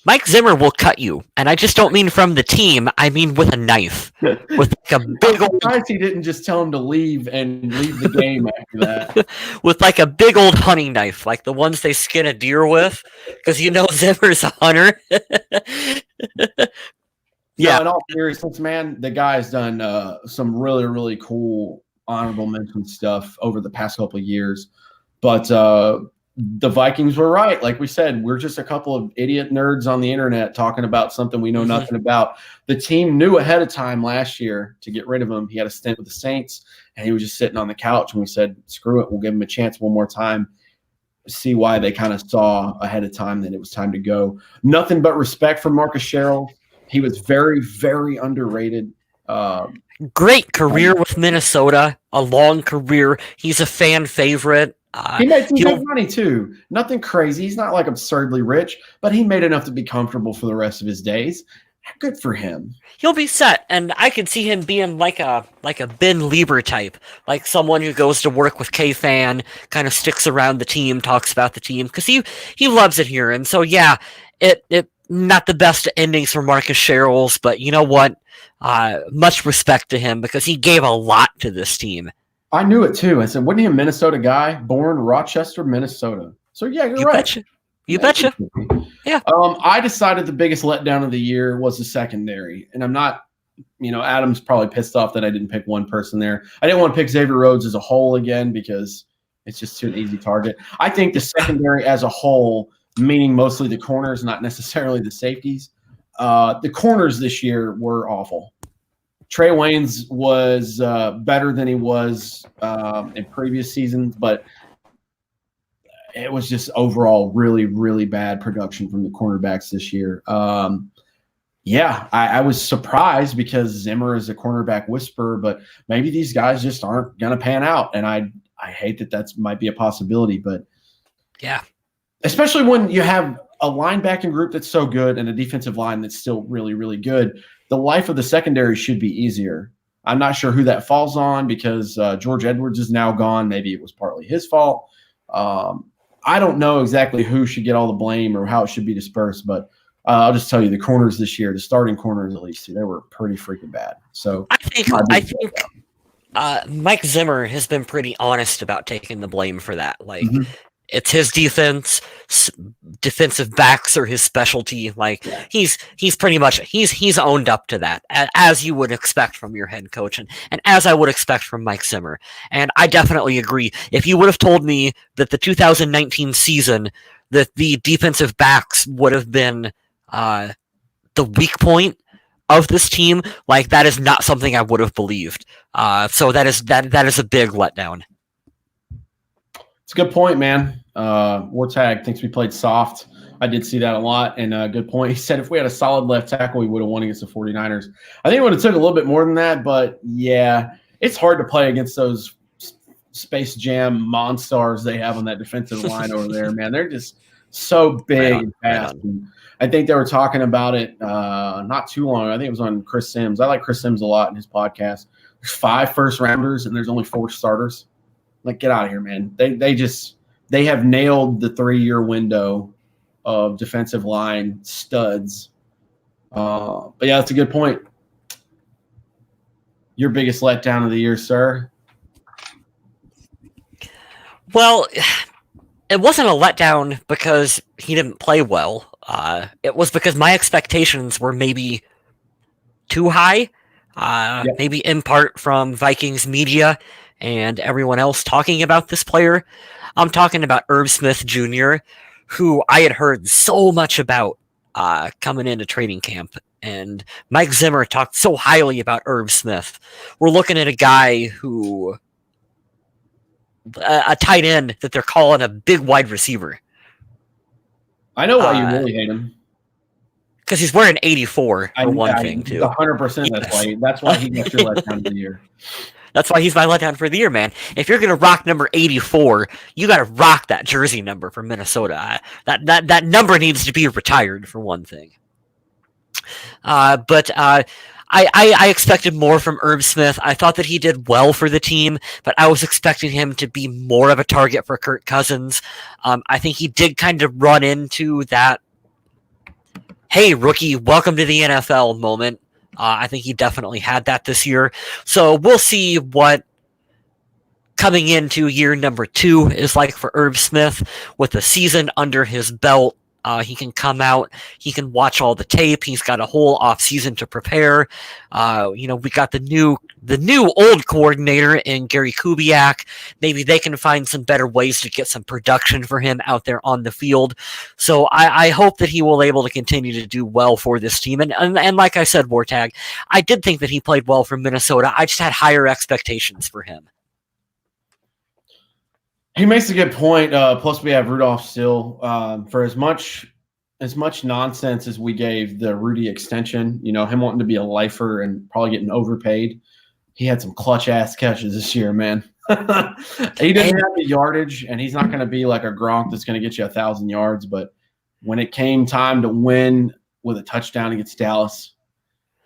Speaker 2: Mike Zimmer will cut you, and I just don't mean from the team. I mean with a knife, with like a big old.
Speaker 1: I'm surprised he didn't just tell him to leave and leave the game after that.
Speaker 2: With like a big old hunting knife, like the ones they skin a deer with, because Zimmer's a hunter.
Speaker 1: Yeah. No, in all seriousness, man, the guy's done some really, really cool honorable mention stuff over the past couple of years, but. The Vikings were right. Like we said, we're just a couple of idiot nerds on the internet talking about something we know nothing about. The team knew ahead of time last year to get rid of him. He had a stint with the Saints, and he was just sitting on the couch, and we said, screw it, we'll give him a chance one more time. See why they kind of saw ahead of time that it was time to go. Nothing but respect for Marcus Sherrill. He was very, very underrated.
Speaker 2: Great career with Minnesota, a long career. He's a fan favorite.
Speaker 1: He made some good money too. Nothing crazy. He's not like absurdly rich, but he made enough to be comfortable for the rest of his days. Good for him.
Speaker 2: He'll be set, and I could see him being like a Ben Lieber type, like someone who goes to work with K-Fan, kind of sticks around the team, talks about the team, because he loves it here. And so, yeah, it not the best endings for Marcus Sherrills, but you know what? Much respect to him because he gave a lot to this team.
Speaker 1: I knew it too. I said, wasn't he a Minnesota guy? Born Rochester, Minnesota. So yeah, you're right.
Speaker 2: Betcha. You betcha. Yeah.
Speaker 1: I decided the biggest letdown of the year was the secondary. And I'm not, Adam's probably pissed off that I didn't pick one person there. I didn't want to pick Xavier Rhodes as a whole again because it's just too an easy target. I think the secondary as a whole, meaning mostly the corners, not necessarily the safeties, the corners this year were awful. Trey Waynes was better than he was in previous seasons, but it was just overall really, really bad production from the cornerbacks this year. I was surprised because Zimmer is a cornerback whisperer, but maybe these guys just aren't going to pan out. And I hate that might be a possibility, but
Speaker 2: yeah,
Speaker 1: especially when you have a linebacking group that's so good and a defensive line that's still really, really good. The life of the secondary should be easier. I'm not sure who that falls on because George Edwards is now gone. Maybe it was partly his fault. I don't know exactly who should get all the blame or how it should be dispersed, but I'll just tell you the corners this year, the starting corners at least, they were pretty freaking bad. So
Speaker 2: I think Mike Zimmer has been pretty honest about taking the blame for that. Like, it's his defense. Defensive backs are his specialty. Like, he's pretty much he's owned up to that, as you would expect from your head coach, and as I would expect from Mike Zimmer. And I definitely agree. If you would have told me that the 2019 season that the defensive backs would have been the weak point of this team, like, that is not something I would have believed. So that is a big letdown.
Speaker 1: It's a good point, man. Wartag thinks we played soft. I did see that a lot, and good point. He said if we had a solid left tackle, we would have won against the 49ers. I think it would have took a little bit more than that, but yeah, it's hard to play against those Space Jam monsters they have on that defensive line over there, man. They're just so big and fast. And I think they were talking about it not too long ago. I think it was on Chris Sims. I like Chris Sims a lot in his podcast. There's 5 first-rounders, and there's only 4 starters. Like, get out of here, man. They have nailed the 3-year window of defensive line studs. But yeah, that's a good point. Your biggest letdown of the year, sir?
Speaker 2: Well, it wasn't a letdown because he didn't play well. It was because my expectations were maybe too high. Maybe in part from Vikings media and everyone else talking about this player. I'm talking about Herb Smith Jr., who I had heard so much about coming into training camp. And Mike Zimmer talked so highly about Herb Smith. We're looking at a guy who, a tight end that they're calling a big wide receiver.
Speaker 1: I know why you really hate him.
Speaker 2: Because he's wearing 84 for one thing, too.
Speaker 1: 100%. That's why he got your letdown of the year.
Speaker 2: That's why he's my letdown for the year, man. If you're going to rock number 84, you got to rock that jersey number for Minnesota. That number needs to be retired, for one thing. But I expected more from Herb Smith. I thought that he did well for the team, but I was expecting him to be more of a target for Kirk Cousins. I think he did kind of run into that, hey, rookie, welcome to the NFL moment. I think he definitely had that this year. So we'll see what coming into year number 2 is like for Herb Smith with the season under his belt. He can come out. He can watch all the tape. He's got a whole off season to prepare. We got the new old coordinator in Gary Kubiak. Maybe they can find some better ways to get some production for him out there on the field. So I hope that he will able to continue to do well for this team. And like I said, Wartag, I did think that he played well for Minnesota. I just had higher expectations for him.
Speaker 1: He makes a good point. Plus, we have Rudolph still. For as much nonsense as we gave the Rudy extension, him wanting to be a lifer and probably getting overpaid, he had some clutch-ass catches this year, man. He didn't have the yardage, and he's not going to be like a Gronk that's going to get you 1,000 yards. But when it came time to win with a touchdown against Dallas,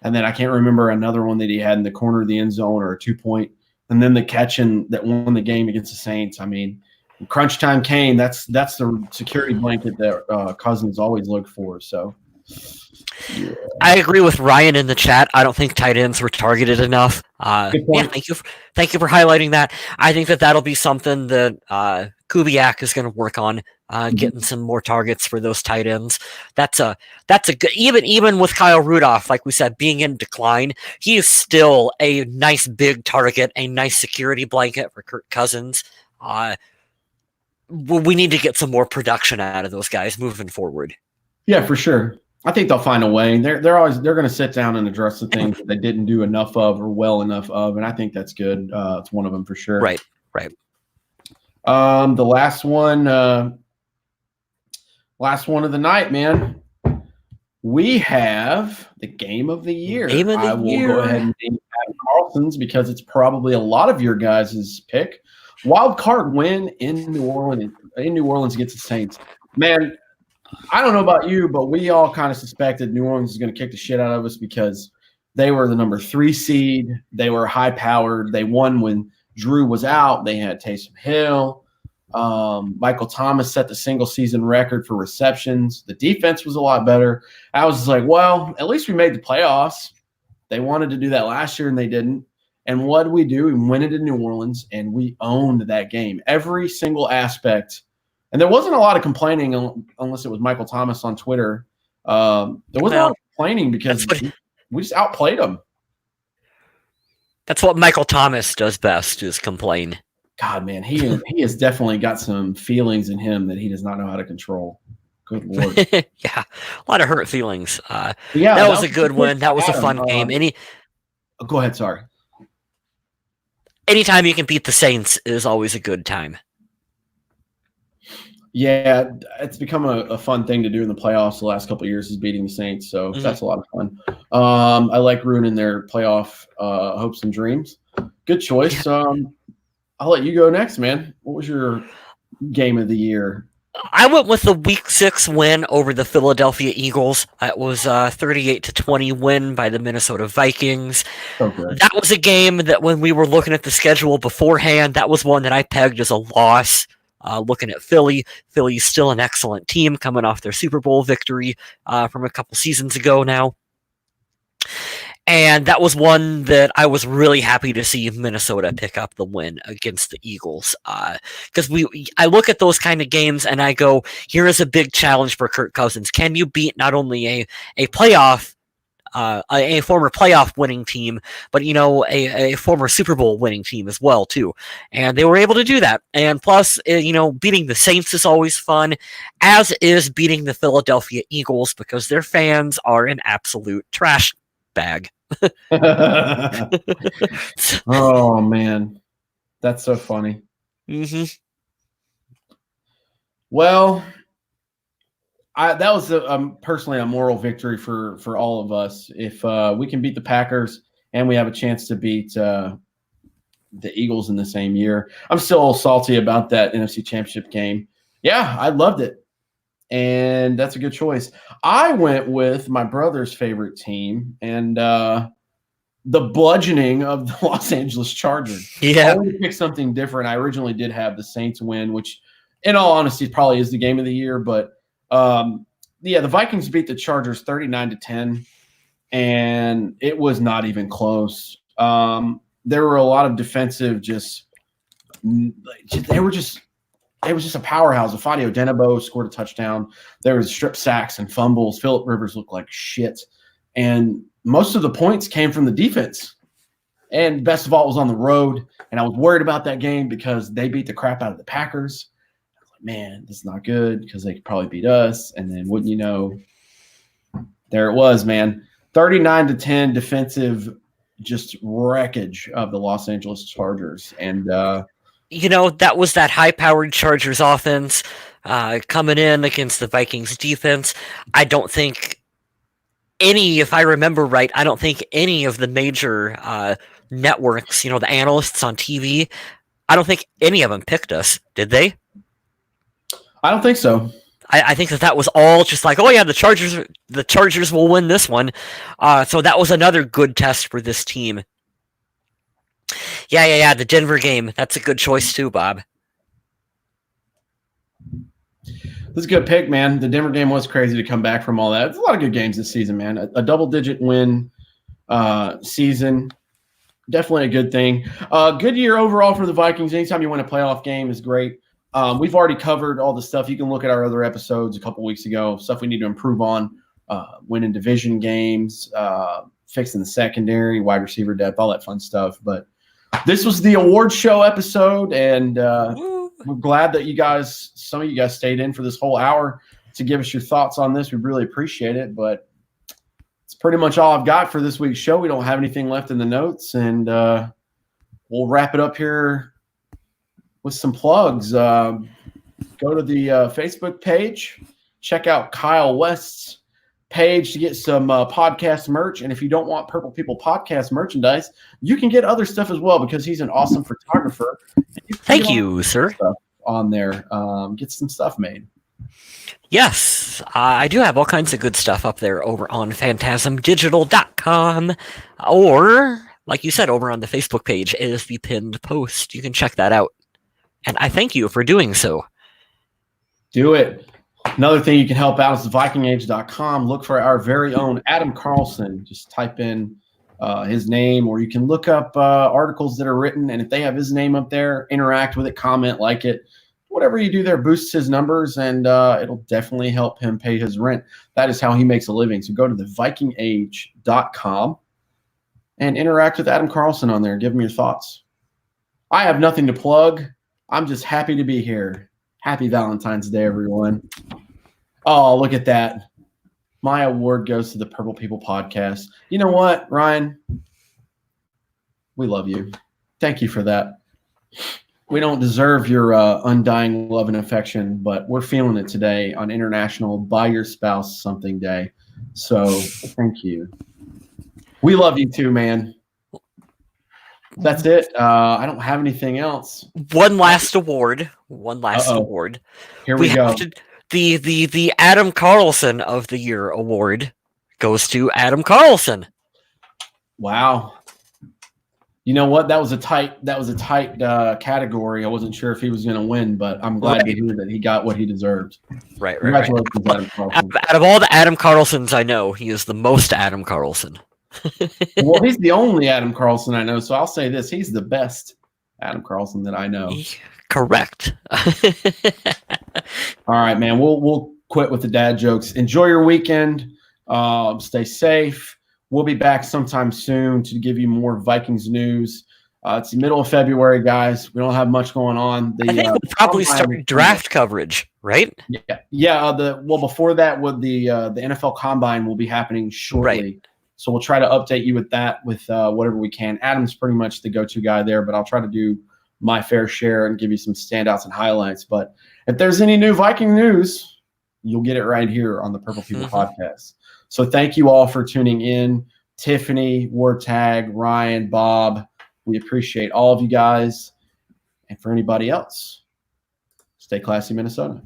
Speaker 1: and then I can't remember another one that he had in the corner of the end zone or a 2-point, and then the catching that won the game against the Saints. I mean, crunch time came. That's the security blanket that Cousins always looked for. So, yeah.
Speaker 2: I agree with Ryan in the chat. I don't think tight ends were targeted enough. Good point. Yeah, thank you for highlighting that. I think that that'll be something that Kubiak is going to work on, getting some more targets for those tight ends. That's a good, even with Kyle Rudolph, like we said, being in decline, he is still a nice big target, a nice security blanket for Kirk Cousins. We need to get some more production out of those guys moving forward.
Speaker 1: Yeah, for sure. I think they'll find a way. They're going to sit down and address the things that they didn't do enough of or well enough of, and I think that's good. It's one of them for sure.
Speaker 2: Right.
Speaker 1: The last one of the night, man. We have the game of the year. I will go ahead and name Adam Carlson's because it's probably a lot of your guys' pick. Wild card win in New Orleans against the Saints. Man, I don't know about you, but we all kind of suspected New Orleans was going to kick the shit out of us because they were the number 3 seed. They were high-powered. They won when Drew was out. They had Taysom Hill. Michael Thomas set the single season record for receptions. The defense was a lot better. I was just like, well, at least we made the playoffs. They wanted to do that last year and they didn't. And what did we do? We went into New Orleans and we owned that game. Every single aspect. And there wasn't a lot of complaining unless it was Michael Thomas on Twitter. There wasn't a lot of complaining because we just outplayed them.
Speaker 2: That's what Michael Thomas does best, is complain.
Speaker 1: God, man, he has definitely got some feelings in him that he does not know how to control. Good Lord.
Speaker 2: Yeah, a lot of hurt feelings.
Speaker 1: Yeah,
Speaker 2: that was a good one. That was a fun game.
Speaker 1: Go ahead, sorry.
Speaker 2: Anytime you can beat the Saints is always a good time.
Speaker 1: Yeah, it's become a fun thing to do in the playoffs the last couple of years is beating the Saints, so that's a lot of fun. I like ruining their playoff hopes and dreams. Good choice. Yeah. I'll let you go next, man. What was your game of the year?
Speaker 2: I went with the Week 6 win over the Philadelphia Eagles. It was 38-20 win by the Minnesota Vikings.
Speaker 1: Okay.
Speaker 2: That was a game that when we were looking at the schedule beforehand, that was one that I pegged as a loss. Looking at Philly's still an excellent team coming off their Super Bowl victory from a couple seasons ago now. And that was one that I was really happy to see Minnesota pick up the win against the Eagles. Because I look at those kind of games and I go, here is a big challenge for Kirk Cousins. Can you beat not only a playoff, a former playoff winning team, but a former Super Bowl winning team as well too? And they were able to do that. And plus, beating the Saints is always fun, as is beating the Philadelphia Eagles, because their fans are an absolute trash bag.
Speaker 1: Oh man, that's so funny.
Speaker 2: Mm-hmm.
Speaker 1: Well, that was personally a moral victory for all of us. If we can beat the Packers and we have a chance to beat the Eagles in the same year, I'm still salty about that NFC Championship game. Yeah, I loved it. And that's a good choice. I went with my brother's favorite team and the bludgeoning of the Los Angeles Chargers.
Speaker 2: Yeah.
Speaker 1: I wanted to pick something different. I originally did have the Saints win, which in all honesty probably is the game of the year. But, the Vikings beat the Chargers 39-10, and it was not even close. There were a lot of defensive it was just a powerhouse. Afadio Denebo scored a touchdown. There was strip sacks and fumbles. Phillip Rivers looked like shit. And most of the points came from the defense. And best of all, it was on the road. And I was worried about that game because they beat the crap out of the Packers. I was like, man, this is not good because they could probably beat us. And then wouldn't you know, there it was, man. 39-10 defensive just wreckage of the Los Angeles Chargers. And
Speaker 2: that was that high-powered Chargers offense coming in against the Vikings defense. I don't think if I remember right, I don't think any of the major networks, the analysts on TV, I don't think any of them picked us. Did they?
Speaker 1: I don't think so.
Speaker 2: I think that was all just like, oh yeah, the Chargers will win this one. So that was another good test for this team. Yeah. The Denver game. That's a good choice too, Bob.
Speaker 1: This is a good pick, man. The Denver game was crazy to come back from all that. It's a lot of good games this season, man. A double-digit win season. Definitely a good thing. Good year overall for the Vikings. Anytime you win a playoff game is great. We've already covered all the stuff. You can look at our other episodes a couple weeks ago, stuff we need to improve on, winning division games, fixing the secondary, wide receiver depth, all that fun stuff. But this was the award show episode, and we're glad that some of you guys stayed in for this whole hour to give us your thoughts on this. We really appreciate it, but it's pretty much all I've got for this week's show. We don't have anything left in the notes, and we'll wrap it up here with some plugs. Go to the Facebook page, check out Kyle West's page to get some podcast merch. And if you don't want Purple People podcast merchandise, you can get other stuff as well because he's an awesome photographer.
Speaker 2: Thank you, sir.
Speaker 1: On there, get some stuff made.
Speaker 2: Yes, I do have all kinds of good stuff up there over on phantasmdigital.com, or like you said, over on the Facebook page is the pinned post. You can check that out. And I thank you for doing so.
Speaker 1: Do it. Another thing you can help out is vikingage.com. Look for our very own Adam Carlson. Just type in his name, or you can look up articles that are written. And if they have his name up there, interact with it, comment, like it. Whatever you do there boosts his numbers, and it'll definitely help him pay his rent. That is how he makes a living. So go to vikingage.com and interact with Adam Carlson on there. Give him your thoughts. I have nothing to plug. I'm just happy to be here. Happy Valentine's Day, everyone. Oh, look at that. My award goes to the Purple People Podcast. You know what, Ryan? We love you. Thank you for that. We don't deserve your undying love and affection, but we're feeling it today on International Buy Your Spouse Something Day. So thank you. We love you too, man. That's it. I don't have anything else.
Speaker 2: One last award. Award.
Speaker 1: Here we go.
Speaker 2: The Adam Carlson of the Year award goes to Adam Carlson.
Speaker 1: Wow. You know what? That was a tight category. I wasn't sure if he was going to win, but I'm glad to hear that he got what he deserved.
Speaker 2: Right.
Speaker 1: Congratulations, Adam Carlson.
Speaker 2: Out of all the Adam Carlsons I know, he is the most Adam Carlson.
Speaker 1: Well, he's the only Adam Carlson I know, so I'll say this: he's the best Adam Carlson that I know.
Speaker 2: Correct.
Speaker 1: All right, man. We'll quit with the dad jokes. Enjoy your weekend. Stay safe. We'll be back sometime soon to give you more Vikings news. It's the middle of February, guys. We don't have much going on.
Speaker 2: I think we'll probably start draft coverage, right?
Speaker 1: Yeah. Before that, with the NFL Combine will be happening shortly.
Speaker 2: Right.
Speaker 1: So we'll try to update you with that, with whatever we can. Adam's pretty much the go-to guy there, but I'll try to do my fair share and give you some standouts and highlights. But if there's any new Viking news, you'll get it right here on the Purple People Podcast. So thank you all for tuning in. Tiffany, Wartag, Ryan, Bob, we appreciate all of you guys. And for anybody else, stay classy, Minnesota.